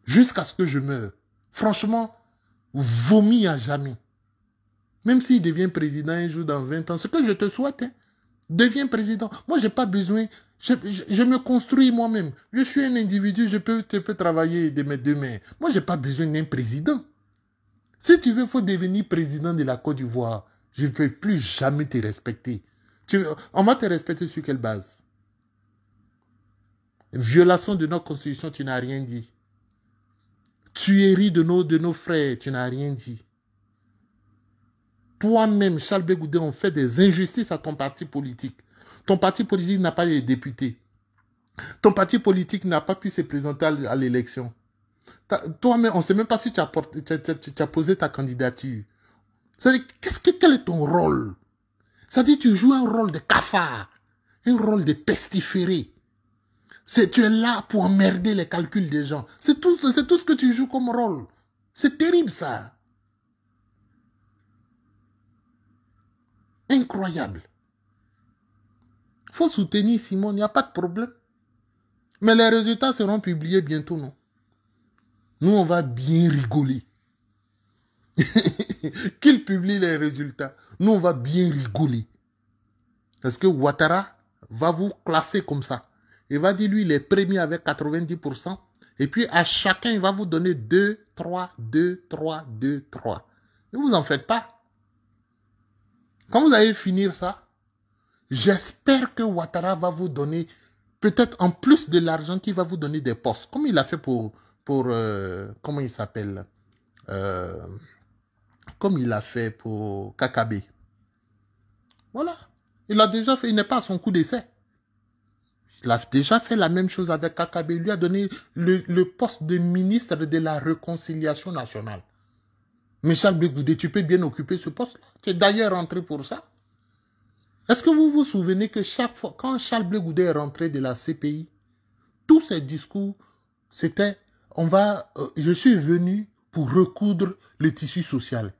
Speaker 2: Jusqu'à ce que je meure. Franchement, vomi à jamais. Même s'il devient président un jour dans 20 ans, ce que je te souhaite, hein, deviens président. Moi, je n'ai pas besoin, je me construis moi-même. Je suis un individu, je peux travailler de mes 2 mains. Moi, je n'ai pas besoin d'un président. Si tu veux, il faut devenir président de la Côte d'Ivoire. Je ne peux plus jamais te respecter. On va te respecter sur quelle base? Violation de notre constitution, tu n'as rien dit. Tuerie de nos frères, tu n'as rien dit. Toi-même, Charles Blé Goudé, on fait des injustices à ton parti politique. Ton parti politique n'a pas de députés. Ton parti politique n'a pas pu se présenter à l'élection. Toi-même, on ne sait même pas si tu as posé ta candidature. C'est-à-dire, quel est ton rôle? C'est-à-dire, tu joues un rôle de cafard, un rôle de pestiféré. Tu es là pour emmerder les calculs des gens. C'est tout ce que tu joues comme rôle. C'est terrible, ça. Incroyable. Il faut soutenir Simon, il n'y a pas de problème. Mais les résultats seront publiés bientôt, non? Nous, on va bien rigoler. Qu'il publie les résultats. Nous, on va bien rigoler. Parce que Ouattara va vous classer comme ça. Il va dire, lui, il est premier avec 90%. Et puis, à chacun, il va vous donner 2, 3, 2, 3, 2, 3. Ne vous en faites pas. Quand vous allez finir ça, j'espère que Ouattara va vous donner, peut-être en plus de l'argent, qu'il va vous donner des postes. Comme il a fait pour comment il s'appelle comme il a fait pour Kakabe. Voilà. Il a déjà fait, il n'est pas à son coup d'essai. Il a déjà fait la même chose avec Kakabe. Il lui a donné le poste de ministre de la Réconciliation nationale. Mais Charles Blé-Goudé, tu peux bien occuper ce poste-là. Tu es d'ailleurs rentré pour ça. Est-ce que vous vous souvenez que chaque fois, quand Charles Blé-Goudé est rentré de la CPI, tous ses discours, c'était, je suis venu pour recoudre le tissu social.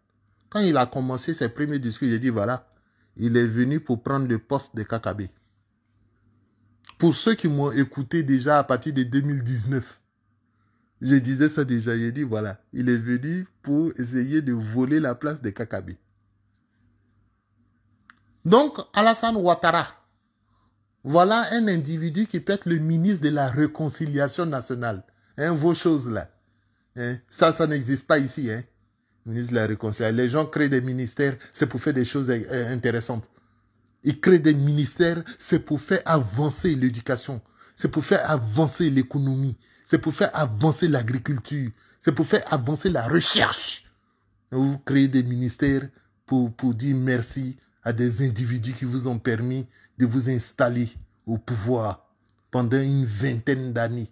Speaker 2: Quand il a commencé ses premiers discours, il a dit, voilà, il est venu pour prendre le poste de Kakabe. Pour ceux qui m'ont écouté déjà à partir de 2019, je disais ça déjà, j'ai dit, voilà, il est venu pour essayer de voler la place de Kakabe. Donc, Alassane Ouattara, voilà un individu qui peut être le ministre de la Réconciliation nationale. Hein, vos choses-là. Hein, ça n'existe pas ici. Hein. Ministre de la Réconciliation. Les gens créent des ministères, c'est pour faire des choses intéressantes. Ils créent des ministères, c'est pour faire avancer l'éducation. C'est pour faire avancer l'économie. C'est pour faire avancer l'agriculture. C'est pour faire avancer la recherche. Vous créez des ministères pour dire merci à des individus qui vous ont permis de vous installer au pouvoir pendant une vingtaine d'années.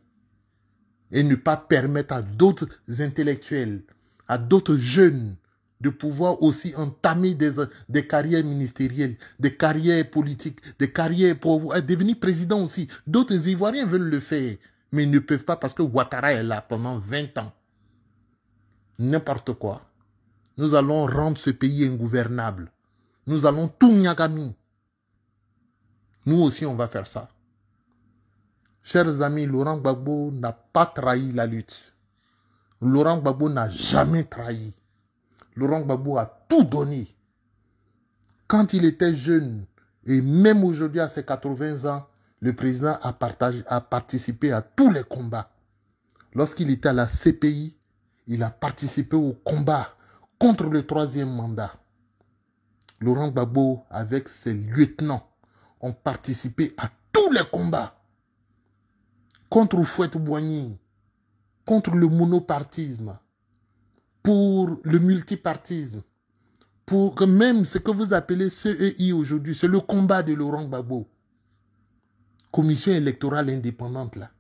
Speaker 2: Et ne pas permettre à d'autres intellectuels, à d'autres jeunes, de pouvoir aussi entamer des carrières ministérielles, des carrières politiques, des carrières pour devenir président aussi. D'autres Ivoiriens veulent le faire, mais ils ne peuvent pas parce que Ouattara est là pendant 20 ans. N'importe quoi. Nous allons rendre ce pays ingouvernable. Nous allons tout Niagami. Nous aussi, on va faire ça. Chers amis, Laurent Gbagbo n'a pas trahi la lutte. Laurent Gbagbo n'a jamais trahi. Laurent Gbagbo a tout donné. Quand il était jeune, et même aujourd'hui à ses 80 ans, le président a participé à tous les combats. Lorsqu'il était à la CPI, il a participé au combat contre le 3e mandat. Laurent Gbagbo, avec ses lieutenants, ont participé à tous les combats. Contre Houphouët-Boigny, contre le monopartisme, pour le multipartisme, pour que même ce que vous appelez CEI aujourd'hui, c'est le combat de Laurent Gbagbo. Commission électorale indépendante, là.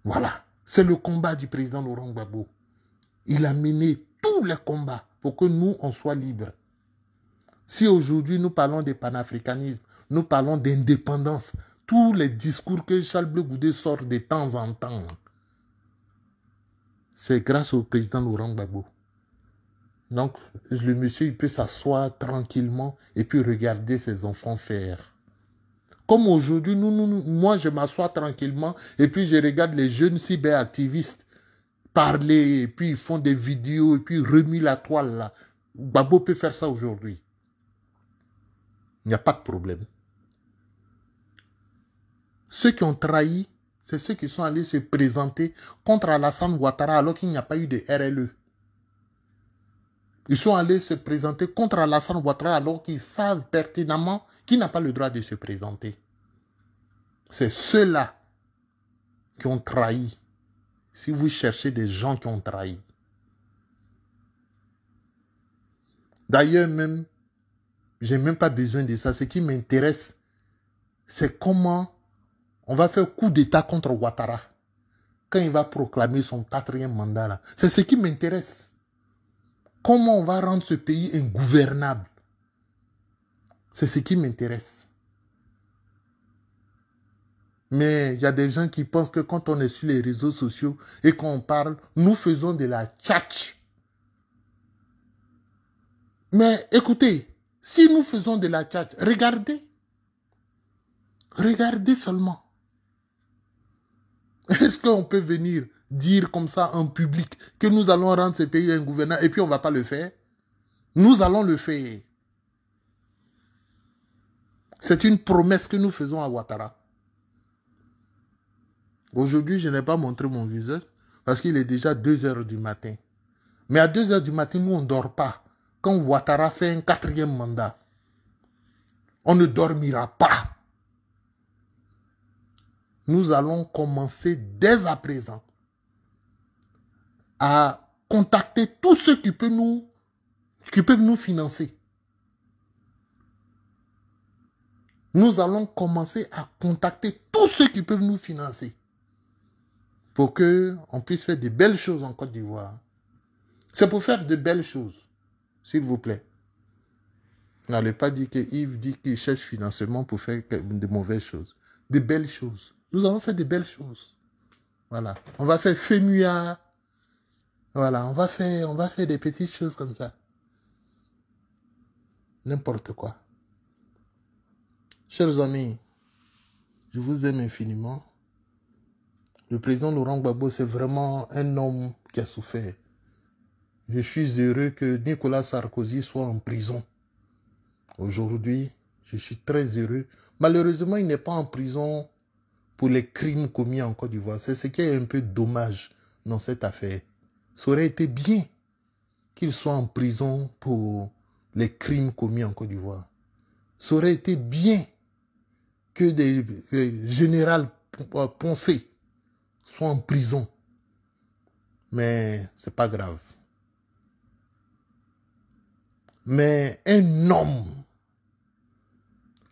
Speaker 2: Voilà, c'est le combat du président Laurent Gbagbo. Il a mené tous les combats pour que nous, on soit libres. Si aujourd'hui nous parlons de panafricanisme, nous parlons d'indépendance, tous les discours que Charles Blé-Goudé sort de temps en temps, c'est grâce au président Laurent Gbagbo. Donc, le monsieur, il peut s'asseoir tranquillement et puis regarder ses enfants faire. Comme aujourd'hui, moi, je m'assois tranquillement et puis je regarde les jeunes cyberactivistes parler et puis ils font des vidéos et puis remis la toile là. Gbagbo peut faire ça aujourd'hui. Il n'y a pas de problème. Ceux qui ont trahi, c'est ceux qui sont allés se présenter contre Alassane Ouattara alors qu'il n'y a pas eu de RLE. Ils sont allés se présenter contre Alassane Ouattara alors qu'ils savent pertinemment qu'il n'a pas le droit de se présenter. C'est ceux-là qui ont trahi. Si vous cherchez des gens qui ont trahi. D'ailleurs même, je n'ai même pas besoin de ça. Ce qui m'intéresse, c'est comment on va faire coup d'État contre Ouattara. quand il va proclamer son 4e mandat là. C'est ce qui m'intéresse. Comment on va rendre ce pays ingouvernable? C'est ce qui m'intéresse. Mais il y a des gens qui pensent que quand on est sur les réseaux sociaux et qu'on parle, nous faisons de la tchatch. Mais écoutez, si nous faisons de la tchatch, regardez. Regardez seulement. Est-ce qu'on peut venir dire comme ça en public que nous allons rendre ce pays ingouvernable et puis on ne va pas le faire? Nous allons le faire. C'est une promesse que nous faisons à Ouattara. Aujourd'hui, je n'ai pas montré mon visage parce qu'il est déjà 2 h du matin. Mais à 2 h du matin, nous, on ne dort pas. Quand Ouattara fait un 4e mandat, on ne dormira pas. Nous allons commencer dès à présent à contacter tous ceux qui peuvent nous financer. Nous allons commencer à contacter tous ceux qui peuvent nous financer pour qu'on puisse faire de belles choses en Côte d'Ivoire. C'est pour faire de belles choses, s'il vous plaît. N'allez pas dire que Yves dit qu'il cherche financement pour faire de mauvaises choses. De belles choses. Nous allons faire de belles choses. Voilà. On va faire FEMUA. Voilà. On va faire des petites choses comme ça. N'importe quoi. Chers amis, je vous aime infiniment. Le président Laurent Gbagbo, c'est vraiment un homme qui a souffert. Je suis heureux que Nicolas Sarkozy soit en prison. Aujourd'hui, je suis très heureux. Malheureusement, il n'est pas en prison pour les crimes commis en Côte d'Ivoire. C'est ce qui est un peu dommage dans cette affaire. Ça aurait été bien qu'il soit en prison pour les crimes commis en Côte d'Ivoire. Ça aurait été bien que des généraux Poncé soient en prison. Mais c'est pas grave. Mais un homme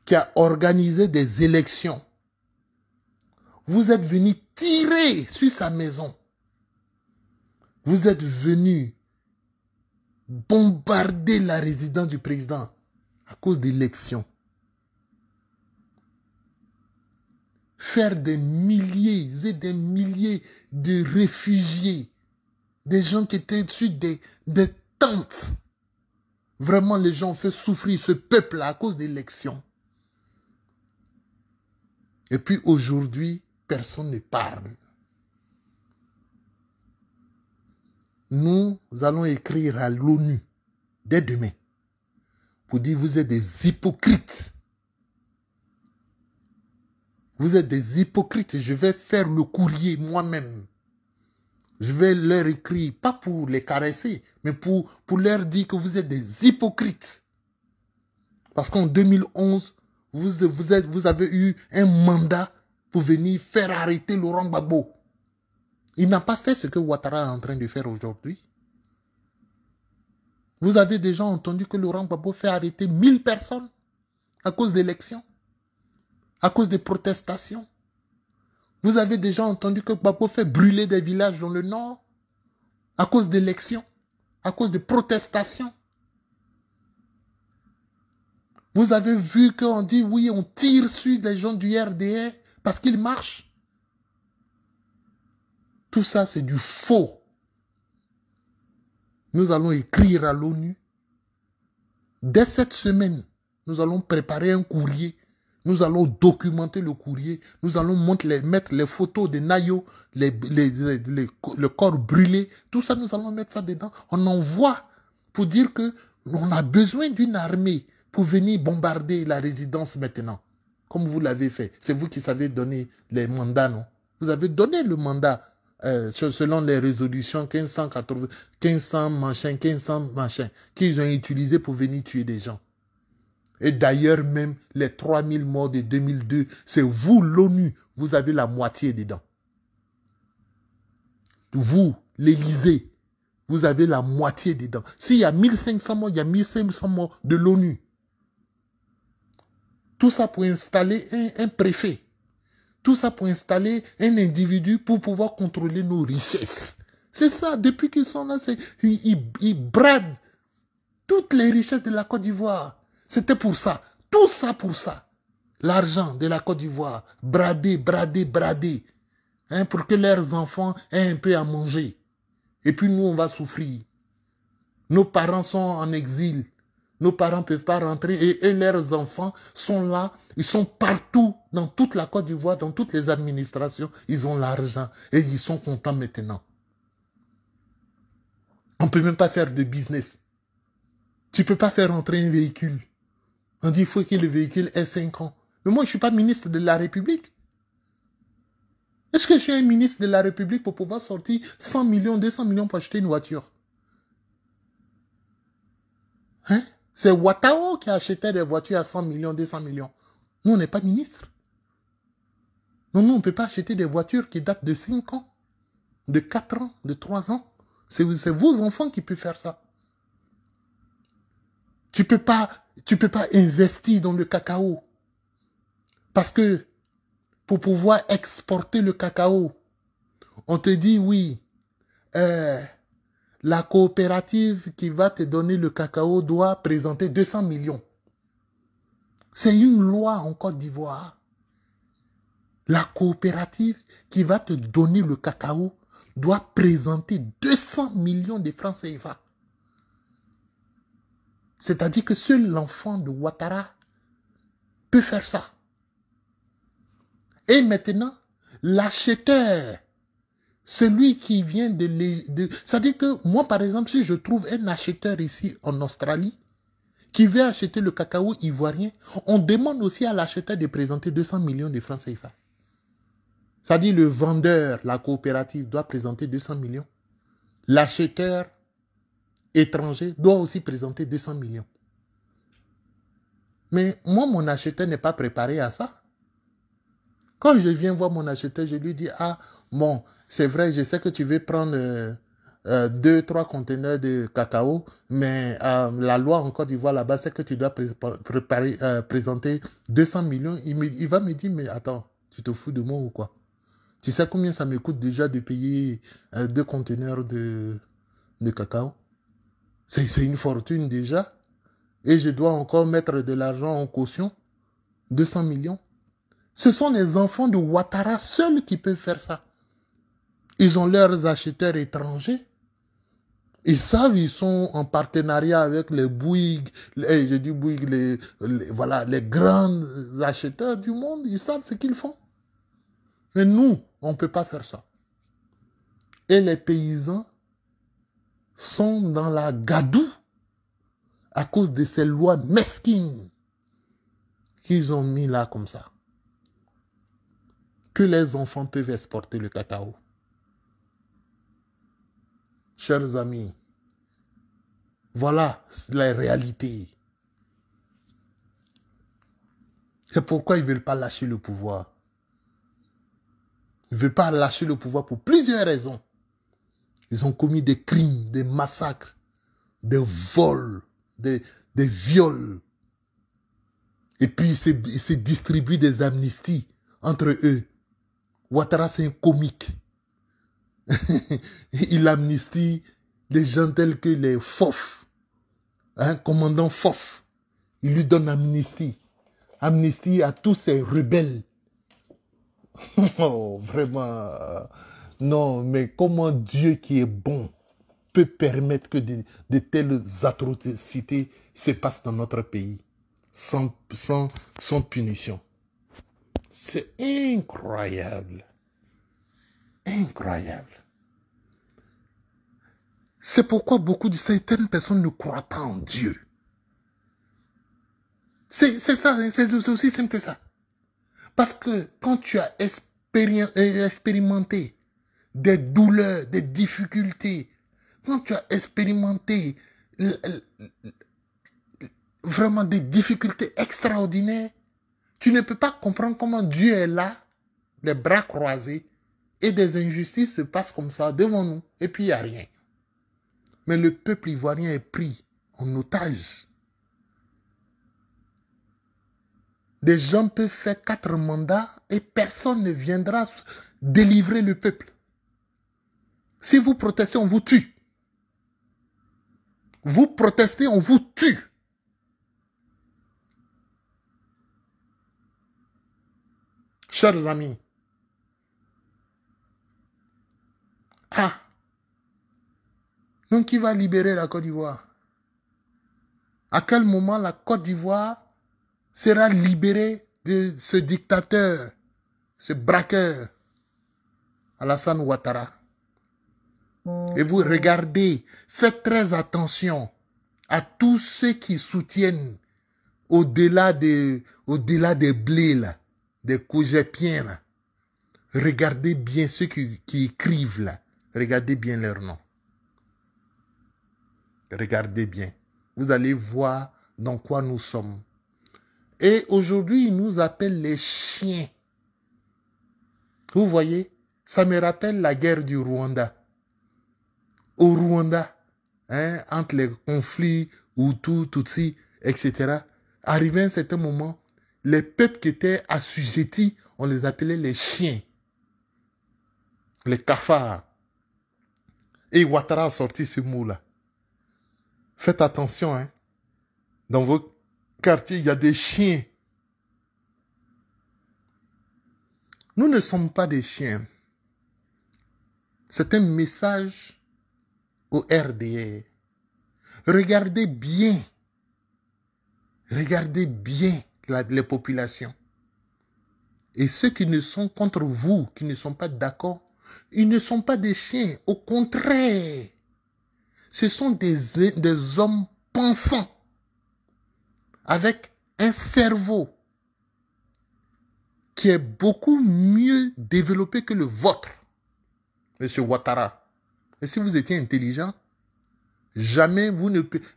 Speaker 2: qui a organisé des élections, vous êtes venu tirer sur sa maison. Vous êtes venu bombarder la résidence du président à cause d'élections. Faire des milliers et des milliers de réfugiés, des gens qui étaient sur des tentes. Vraiment, les gens ont fait souffrir ce peuple à cause d'élections. Et puis aujourd'hui, personne ne parle. Nous allons écrire à l'ONU dès demain pour dire vous êtes des hypocrites. Vous êtes des hypocrites. Je vais faire le courrier moi-même. Je vais leur écrire, pas pour les caresser, mais pour leur dire que vous êtes des hypocrites. Parce qu'en 2011, vous avez eu un mandat pour venir faire arrêter Laurent Gbagbo. Il n'a pas fait ce que Ouattara est en train de faire aujourd'hui. Vous avez déjà entendu que Laurent Gbagbo fait arrêter 1000 personnes à cause d'élections, à cause des protestations. Vous avez déjà entendu que Gbagbo fait brûler des villages dans le nord à cause d'élections, à cause de protestations. Vous avez vu qu'on dit oui, on tire sur des gens du RDR parce qu'ils marchent. Tout ça, c'est du faux. Nous allons écrire à l'ONU. Dès cette semaine, nous allons préparer un courrier. Nous allons documenter le courrier. Nous allons mettre les photos de Nayo, le corps brûlé. Tout ça, nous allons mettre ça dedans. On envoie pour dire qu'on a besoin d'une armée pour venir bombarder la résidence maintenant. Comme vous l'avez fait. C'est vous qui savez donner les mandats, non? Vous avez donné le mandat selon les résolutions 1580, 1500 machin, qu'ils ont utilisé pour venir tuer des gens. Et d'ailleurs même, les 3000 morts de 2002, c'est vous, l'ONU, vous avez la moitié dedans. Vous, l'Élysée, vous avez la moitié dedans. S'il y a 1500 morts, il y a 1500 morts de l'ONU. Tout ça pour installer un préfet. Tout ça pour installer un individu pour pouvoir contrôler nos richesses. C'est ça, depuis qu'ils sont là, ils bradent toutes les richesses de la Côte d'Ivoire. C'était pour ça. Tout ça pour ça. L'argent de la Côte d'Ivoire, bradé, bradé, bradé. Hein, pour que leurs enfants aient un peu à manger. Et puis nous, on va souffrir. Nos parents sont en exil. Nos parents ne peuvent pas rentrer et leurs enfants sont là. Ils sont partout, dans toute la Côte d'Ivoire, dans toutes les administrations. Ils ont l'argent et ils sont contents maintenant. On ne peut même pas faire de business. Tu ne peux pas faire entrer un véhicule. On dit qu'il faut que le véhicule ait 5 ans. Mais moi, je ne suis pas ministre de la République. Est-ce que je suis un ministre de la République pour pouvoir sortir 100 millions, 200 millions pour acheter une voiture? Hein? C'est Ouattara qui achetait des voitures à 100 millions, 200 millions. Nous, on n'est pas ministre. Non, nous, on ne peut pas acheter des voitures qui datent de 5 ans, de 4 ans, de 3 ans. C'est vos enfants qui peuvent faire ça. Tu peux pas investir dans le cacao. Parce que pour pouvoir exporter le cacao, on te dit oui, la coopérative qui va te donner le cacao doit présenter 200 millions. C'est une loi en Côte d'Ivoire. La coopérative qui va te donner le cacao doit présenter 200 millions de francs CFA. C'est-à-dire que seul l'enfant de Ouattara peut faire ça. Et maintenant, l'acheteur, celui qui vient c'est-à-dire que moi, par exemple, si je trouve un acheteur ici en Australie, qui veut acheter le cacao ivoirien, on demande aussi à l'acheteur de présenter 200 millions de francs CFA. C'est-à-dire le vendeur, la coopérative, doit présenter 200 millions. L'acheteur étranger doit aussi présenter 200 millions. Mais moi, mon acheteur n'est pas préparé à ça. Quand je viens voir mon acheteur, je lui dis, ah, bon, c'est vrai, je sais que tu veux prendre 2-3 conteneurs de cacao, mais la loi en Côte d'Ivoire là-bas, c'est que tu dois présenter 200 millions. Il va me dire, mais attends, tu te fous de moi ou quoi? Tu sais combien ça me coûte déjà de payer 2 conteneurs de cacao? C'est une fortune déjà. Et je dois encore mettre de l'argent en caution. 200 millions. Ce sont les enfants de Ouattara seuls qui peuvent faire ça. Ils ont leurs acheteurs étrangers. Ils savent, ils sont en partenariat avec les Bouygues, je dis Bouygues, voilà, les grands acheteurs du monde. Ils savent ce qu'ils font. Mais nous, on ne peut pas faire ça. Et les paysans sont dans la gadoue à cause de ces lois mesquines qu'ils ont mis là comme ça. Que les enfants peuvent exporter le cacao. Chers amis, voilà la réalité. C'est pourquoi ils ne veulent pas lâcher le pouvoir. Ils ne veulent pas lâcher le pouvoir pour plusieurs raisons. Ils ont commis des crimes, des massacres, des vols, des viols. Et puis ils se distribuent des amnisties entre eux. Ouattara, c'est un comique. Il amnistie des gens tels que les Fof, hein, commandant Fof. Il lui donne amnistie. Amnistie à tous ces rebelles. Oh, vraiment. Non, mais comment Dieu qui est bon peut permettre que de telles atrocités se passent dans notre pays sans punition? C'est incroyable. Incroyable. C'est pourquoi certaines personnes ne croient pas en Dieu. C'est ça, c'est aussi simple que ça. Parce que quand tu as expérimenté des douleurs, des difficultés, quand tu as expérimenté vraiment des difficultés extraordinaires, tu ne peux pas comprendre comment Dieu est là, les bras croisés, et des injustices se passent comme ça devant nous, et puis il n'y a rien. Mais le peuple ivoirien est pris en otage. des gens peuvent faire 4 mandats et personne ne viendra délivrer le peuple. Si vous protestez, on vous tue. Vous protestez, on vous tue. Chers amis, donc qui va libérer la Côte d'Ivoire? À quel moment la Côte d'Ivoire sera libérée de ce dictateur, ce braqueur, Alassane Ouattara? Et vous regardez, faites très attention à tous ceux qui soutiennent au-delà des blés, là, des courgepiens, là. Regardez bien ceux qui écrivent là. Regardez bien leur nom. Regardez bien. Vous allez voir dans quoi nous sommes. Et aujourd'hui, ils nous appellent les chiens. Vous voyez, ça me rappelle la guerre du Rwanda. Au Rwanda, hein, entre les conflits Hutu, Tutsi, etc., arrivé à un certain moment, les peuples qui étaient assujettis, on les appelait les chiens. Les cafards. Et Ouattara a sorti ce mot-là. Faites attention, hein. Dans vos quartiers, il y a des chiens. Nous ne sommes pas des chiens. C'est un message au RDR. Regardez bien les populations. Et ceux qui ne sont contre vous, qui ne sont pas d'accord, ils ne sont pas des chiens. Au contraire, ce sont des hommes pensants, avec un cerveau qui est beaucoup mieux développé que le vôtre, Monsieur Ouattara. Et si vous étiez intelligent, jamais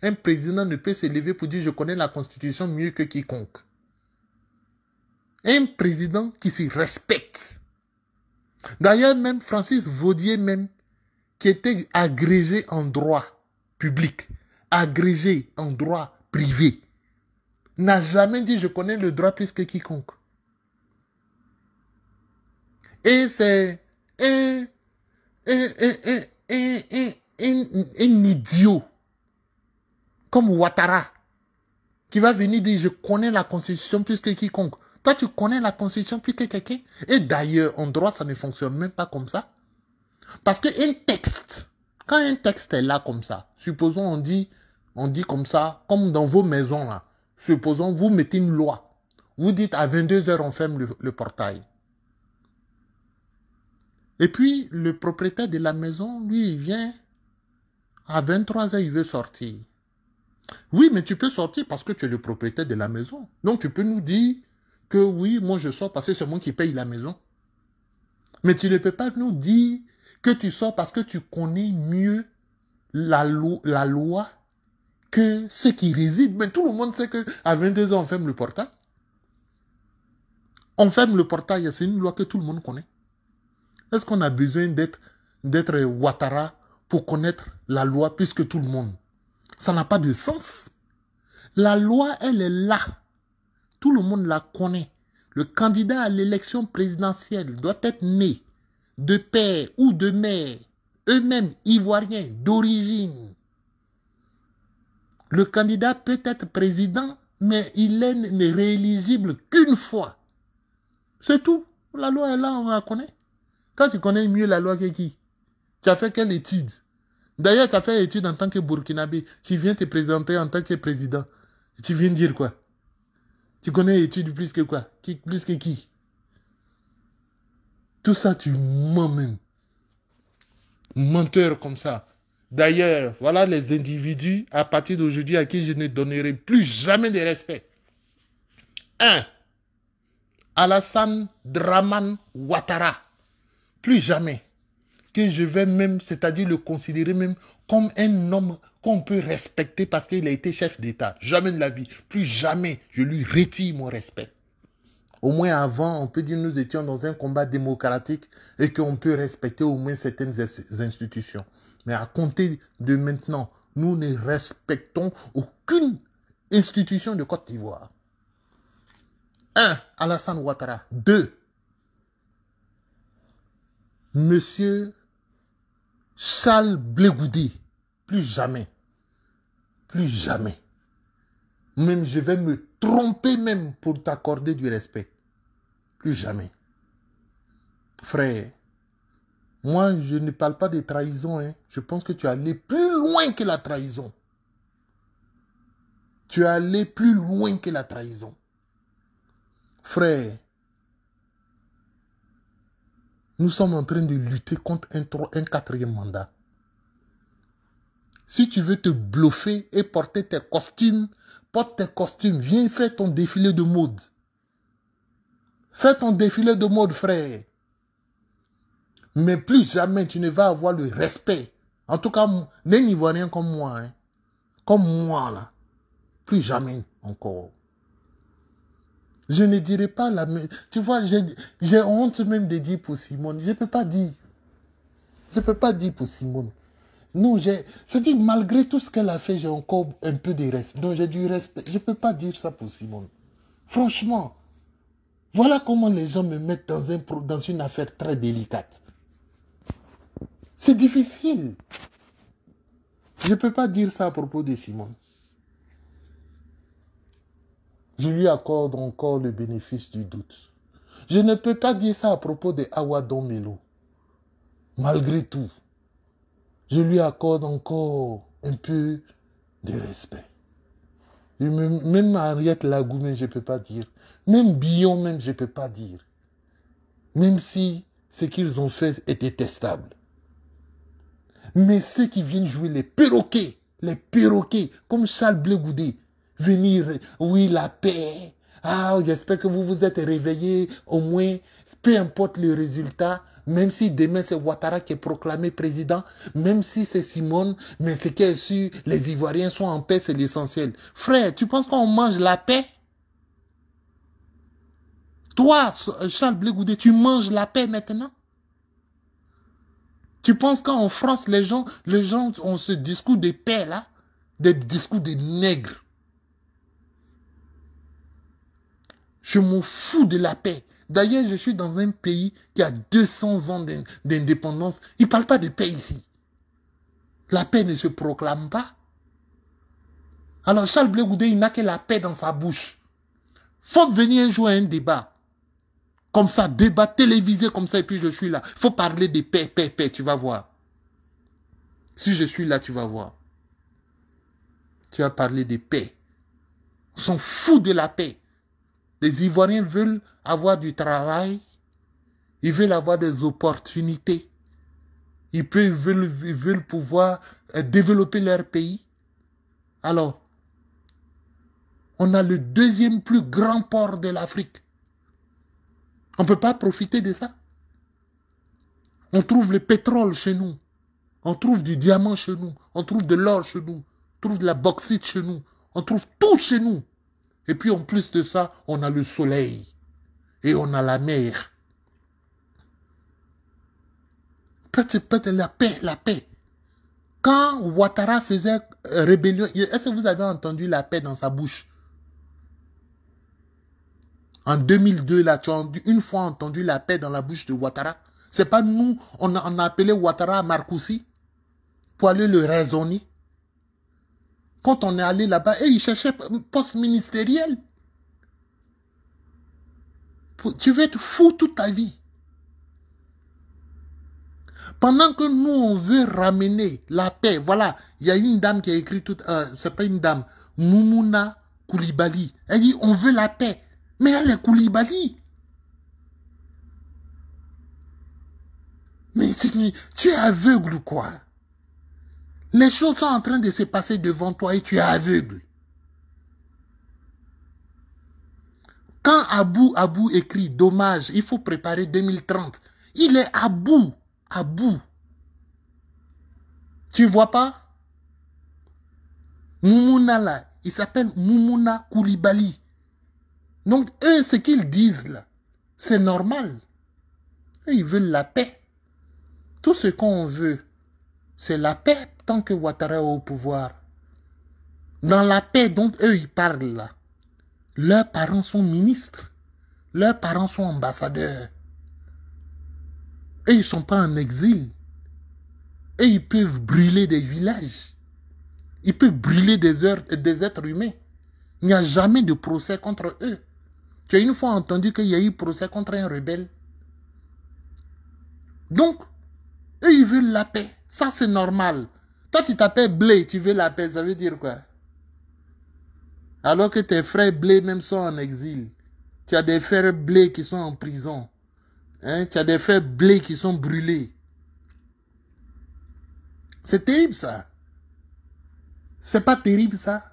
Speaker 2: un président ne peut se lever pour dire « je connais la Constitution mieux que quiconque ». Un président qui se respecte. D'ailleurs, même Francis Vaudier, même, qui était agrégé en droit public, agrégé en droit privé, n'a jamais dit « je connais le droit plus que quiconque ». Et c'est un idiot comme Ouattara qui va venir dire « je connais la Constitution plus que quiconque ». Toi, tu connais la Constitution plus que quelqu'un. Et d'ailleurs, en droit, ça ne fonctionne même pas comme ça. Parce qu'un texte, quand un texte est là comme ça, supposons on dit comme ça, comme dans vos maisons là, supposons vous mettez une loi. Vous dites à 22 h on ferme le portail. Et puis, le propriétaire de la maison, lui, il vient à 23 h, il veut sortir. Oui, mais tu peux sortir parce que tu es le propriétaire de la maison. Donc, tu peux nous dire que oui, moi je sors parce que c'est moi qui paye la maison. Mais tu ne peux pas nous dire que tu sors parce que tu connais mieux la loi que ceux qui résident. Mais tout le monde sait qu'à 22 h, on ferme le portail. On ferme le portail, c'est une loi que tout le monde connaît. Est-ce qu'on a besoin d'être Ouattara pour connaître la loi plus que tout le monde? Ça n'a pas de sens. La loi, elle est là. Tout le monde la connaît. Le candidat à l'élection présidentielle doit être né de père ou de mère, eux-mêmes ivoiriens d'origine. Le candidat peut être président, mais il n'est rééligible qu'une fois. C'est tout. La loi est là, on la connaît. Quand tu connais mieux la loi que qui? Tu as fait quelle étude? D'ailleurs, tu as fait étude en tant que Burkinabé. Tu viens te présenter en tant que président. Tu viens dire quoi? Tu connais études plus que quoi? Plus que qui? Tout ça, tu mens même. Menteur comme ça. D'ailleurs, voilà les individus à partir d'aujourd'hui à qui je ne donnerai plus jamais de respect. 1. Alassane Dramane Ouattara. Plus jamais. Que je vais même, c'est-à-dire le considérer même comme un homme qu'on peut respecter parce qu'il a été chef d'État. Jamais de la vie. Plus jamais je lui retire mon respect. Au moins avant, on peut dire que nous étions dans un combat démocratique et qu'on peut respecter au moins certaines institutions. Mais à compter de maintenant, nous ne respectons aucune institution de Côte d'Ivoire. Un, Alassane Ouattara. Deux, Monsieur Charles Blé Goudé. Plus jamais. Plus jamais. Même je vais me tromper même pour t'accorder du respect. Plus jamais. Frère, moi je ne parle pas de trahison. Hein. Je pense que tu es allé plus loin que la trahison. Tu es allé plus loin que la trahison. Frère, nous sommes en train de lutter contre un quatrième mandat. Si tu veux te bluffer et porter tes costumes, porte tes costumes, viens faire ton défilé de mode. Fais ton défilé de mode, frère. Mais plus jamais tu ne vas avoir le respect. En tout cas, n'un Ivoirien comme moi, hein. Comme moi, là. Plus jamais encore. Je ne dirai pas la même... Tu vois, j'ai honte même de dire pour Simone. Je ne peux pas dire. Je ne peux pas dire pour Simone. Non, c'est-à-dire, malgré tout ce qu'elle a fait, j'ai encore un peu de respect. Donc, j'ai du respect. Je ne peux pas dire ça pour Simone. Franchement, voilà comment les gens me mettent dans une affaire très délicate. C'est difficile. Je ne peux pas dire ça à propos de Simone. Je lui accorde encore le bénéfice du doute. Je ne peux pas dire ça à propos de Awa Domelo. Malgré tout, je lui accorde encore un peu de respect. Même Henriette Lagou, je ne peux pas dire. Même Billon, même, je ne peux pas dire. Même si ce qu'ils ont fait est détestable. Mais ceux qui viennent jouer les perroquets, comme Charles Blé Goudé, venir, oui, la paix. Ah, j'espère que vous vous êtes réveillés, au moins, peu importe le résultat, même si demain c'est Ouattara qui est proclamé président, même si c'est Simone, mais ce qui est sûr, les Ivoiriens sont en paix, c'est l'essentiel. Frère, tu penses qu'on mange la paix? Toi, Charles Blé Goudé, tu manges la paix maintenant? Tu penses qu'en France, les gens ont ce discours de paix là, des discours de nègres. Je m'en fous de la paix. D'ailleurs, je suis dans un pays qui a 200 ans d'indépendance. Ils ne parlent pas de paix ici. La paix ne se proclame pas. Alors Charles Blé Goudé, il n'a que la paix dans sa bouche. Faut venir jouer un débat. Comme ça, débat télévisé comme ça, et puis je suis là. Il faut parler de paix, paix, paix, tu vas voir. Si je suis là, tu vas voir. Tu vas parler de paix. On s'en fout de la paix. Les Ivoiriens veulent avoir du travail. Ils veulent avoir des opportunités. Ils veulent pouvoir développer leur pays. Alors, on a le deuxième plus grand port de l'Afrique. On ne peut pas profiter de ça. On trouve le pétrole chez nous. On trouve du diamant chez nous. On trouve de l'or chez nous. On trouve de la bauxite chez nous. On trouve tout chez nous. Et puis en plus de ça, on a le soleil. Et on a la mer. Peut-être la paix, la paix. Quand Ouattara faisait rébellion, est-ce que vous avez entendu la paix dans sa bouche? En 2002, là, tu as une fois entendu la paix dans la bouche de Ouattara. C'est pas nous, on a appelé Ouattara à Marcoussis pour aller le raisonner. Quand on est allé là-bas, il cherchait un poste ministériel. Tu veux être fou toute ta vie. Pendant que nous, on veut ramener la paix, voilà, il y a une dame qui a écrit tout, c'est pas une dame, Moumouna Koulibaly. Elle dit, on veut la paix. Mais elle est Koulibaly. Mais tu es aveugle ou quoi? Les choses sont en train de se passer devant toi et tu es aveugle. Quand Abou écrit dommage, il faut préparer 2030, il est à bout. Tu vois pas? Moumouna là, il s'appelle Moumouna Koulibaly. Donc eux, ce qu'ils disent là, c'est normal. Eux, ils veulent la paix. Tout ce qu'on veut, c'est la paix tant que Ouattara est au pouvoir. Dans la paix dont eux, ils parlent là, leurs parents sont ministres. Leurs parents sont ambassadeurs. Et ils ne sont pas en exil. Et ils peuvent brûler des villages. Ils peuvent brûler des êtres humains. Il n'y a jamais de procès contre eux. Tu as une fois entendu qu'il y a eu procès contre un rebelle. Donc, eux, ils veulent la paix. Ça, c'est normal. Toi, tu t'appelles Blé, tu veux la paix. Ça veut dire quoi? Alors que tes frères Blé même sont en exil. Tu as des frères Blé qui sont en prison. Hein? Tu as des frères Blé qui sont brûlés. C'est terrible, ça. C'est pas terrible, ça.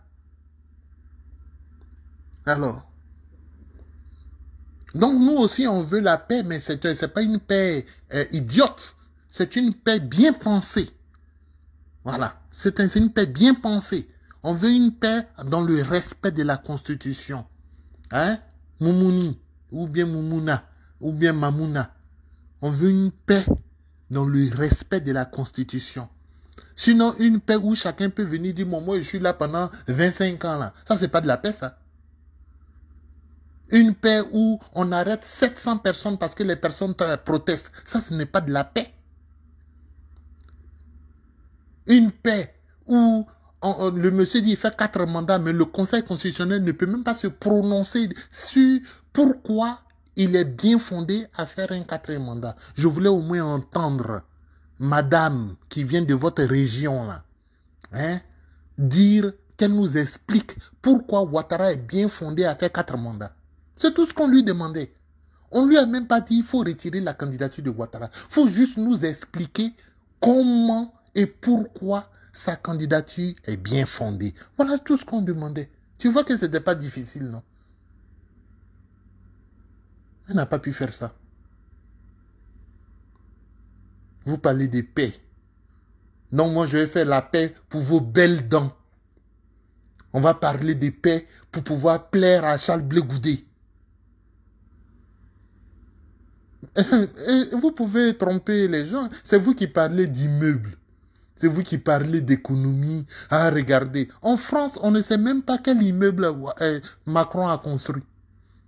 Speaker 2: Alors. Donc, nous aussi, on veut la paix, mais c'est pas une paix idiote. C'est une paix bien pensée. Voilà. C'est une paix bien pensée. On veut une paix dans le respect de la Constitution. Hein? Moumouni, ou bien Moumouna, ou bien Mamouna. On veut une paix dans le respect de la Constitution. Sinon, une paix où chacun peut venir dire, moi, je suis là pendant 25 ans. Là. Ça, c'est pas de la paix, ça. Une paix où on arrête 700 personnes parce que les personnes protestent. Ça, ce n'est pas de la paix. Une paix où le monsieur dit qu'il fait 4 mandats, mais le Conseil constitutionnel ne peut même pas se prononcer sur pourquoi il est bien fondé à faire un 4e mandat. Je voulais au moins entendre madame qui vient de votre région, là, hein, dire qu'elle nous explique pourquoi Ouattara est bien fondé à faire 4 mandats. C'est tout ce qu'on lui demandait. On ne lui a même pas dit qu'il faut retirer la candidature de Ouattara. Il faut juste nous expliquer comment et pourquoi sa candidature est bien fondée. Voilà tout ce qu'on demandait. Tu vois que ce n'était pas difficile, non? Elle n'a pas pu faire ça. Vous parlez de paix. Non, moi je vais faire la paix pour vos belles dents. On va parler de paix pour pouvoir plaire à Charles Blé Goudé. Vous pouvez tromper les gens. C'est vous qui parlez d'immeubles. C'est vous qui parlez d'économie. Ah, regardez. En France, on ne sait même pas quel immeuble Macron a construit.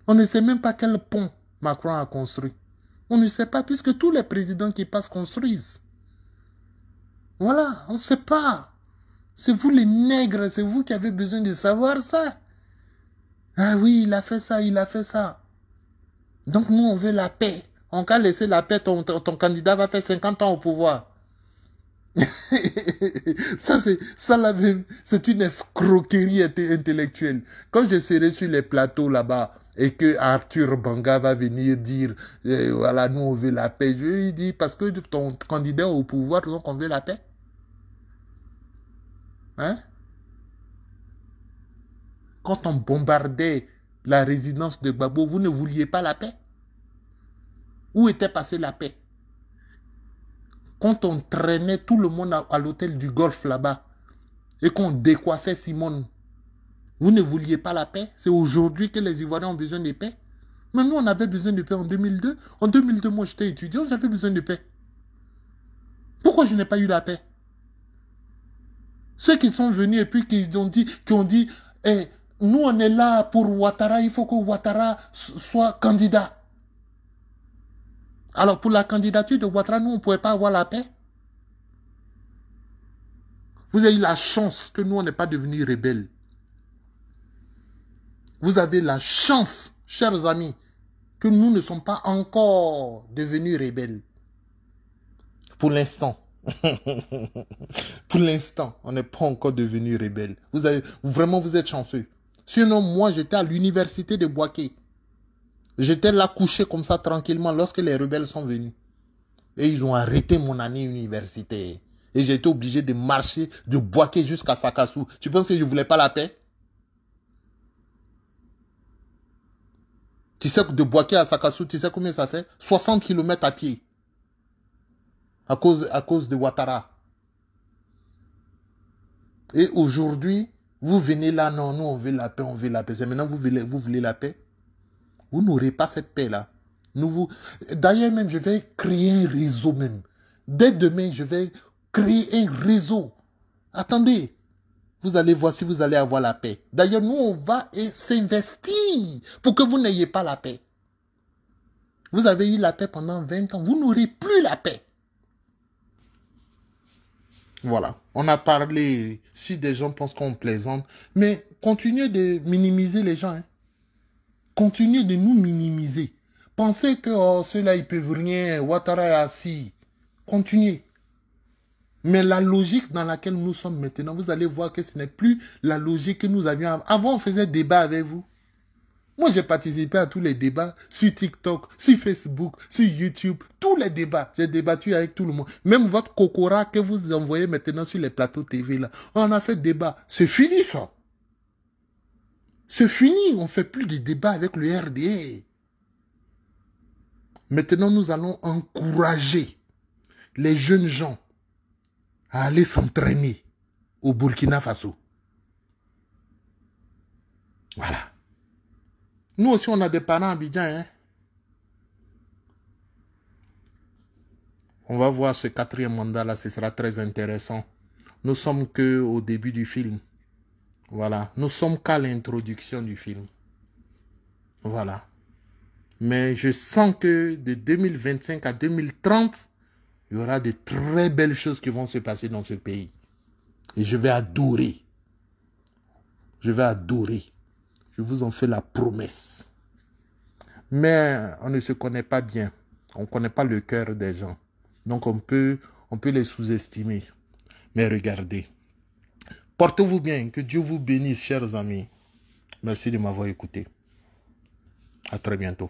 Speaker 2: On ne sait même pas quel pont Macron a construit. On ne sait pas puisque tous les présidents qui passent construisent. Voilà, on ne sait pas. C'est vous les nègres, c'est vous qui avez besoin de savoir ça. Ah oui, il a fait ça, il a fait ça. Donc nous, on veut la paix. On va laisser la paix, ton candidat va faire 50 ans au pouvoir. C'est une escroquerie intellectuelle. Quand je serai sur les plateaux là-bas et que Arthur Banga va venir dire voilà, nous on veut la paix, je lui dis parce que ton candidat au pouvoir, donc on veut la paix. Hein? Quand on bombardait la résidence de Gbagbo, vous ne vouliez pas la paix? Où était passée la paix? Quand on traînait tout le monde à l'hôtel du Golfe là-bas et qu'on décoiffait Simone, vous ne vouliez pas la paix? C'est aujourd'hui que les Ivoiriens ont besoin de paix. Mais nous, on avait besoin de paix en 2002. En 2002, moi, j'étais étudiant, j'avais besoin de paix. Pourquoi je n'ai pas eu la paix? Ceux qui sont venus et puis qui ont dit hey, nous, on est là pour Ouattara, il faut que Ouattara soit candidat. Alors, pour la candidature de Ouattara, nous, on ne pouvait pas avoir la paix. Vous avez eu la chance que nous, on n'est pas devenus rebelles. Vous avez la chance, chers amis, que nous ne sommes pas encore devenus rebelles. Pour l'instant. Pour l'instant, on n'est pas encore devenus rebelles. Vraiment, vous êtes chanceux. Sinon, moi, j'étais à l'université de Bouaké. J'étais là couché comme ça tranquillement lorsque les rebelles sont venus. Et ils ont arrêté mon année universitaire. Et j'ai été obligé de marcher de Bouaké jusqu'à Sakassou. Tu penses que je ne voulais pas la paix? Tu sais que de Bouaké à Sakassou, tu sais combien ça fait? 60 km à pied. À cause de Ouattara. Et aujourd'hui, vous venez là, non, nous on veut la paix, on veut la paix. Et maintenant, vous voulez la paix? Vous n'aurez pas cette paix-là. D'ailleurs, même, je vais créer un réseau même. Dès demain, je vais créer un réseau. Attendez. Vous allez voir si vous allez avoir la paix. D'ailleurs, nous, on va s'investir pour que vous n'ayez pas la paix.
Speaker 1: Vous avez eu la paix pendant 20 ans. Vous n'aurez plus la paix. Voilà. On a parlé, si des gens pensent qu'on plaisante, mais continuez de minimiser les gens. Hein. Continuez de nous minimiser. Pensez que oh, ceux-là, ils peuvent rien. Ouattara est assis. Continuez. Mais la logique dans laquelle nous sommes maintenant, vous allez voir que ce n'est plus la logique que nous avions avant. Avant, on faisait débat avec vous. Moi, j'ai participé à tous les débats sur TikTok, sur Facebook, sur YouTube. Tous les débats. J'ai débattu avec tout le monde. Même votre cocora que vous envoyez maintenant sur les plateaux TV, là. On a fait débat. C'est fini, ça. C'est fini. On ne fait plus de débat avec le RDA. Maintenant, nous allons encourager les jeunes gens à aller s'entraîner au Burkina Faso. Voilà. Nous aussi, on a des parents à Abidjan. Hein? On va voir ce 4e mandat-là, ce sera très intéressant. Nous sommes qu'au début du film. Voilà. Nous sommes qu'à l'introduction du film. Voilà. Mais je sens que de 2025 à 2030, il y aura de très belles choses qui vont se passer dans ce pays. Et je vais adorer. Je vais adorer. Je vous en fais la promesse. Mais on ne se connaît pas bien. On ne connaît pas le cœur des gens. Donc on peut les sous-estimer. Mais regardez. Portez-vous bien. Que Dieu vous bénisse, chers amis. Merci de m'avoir écouté. À très bientôt.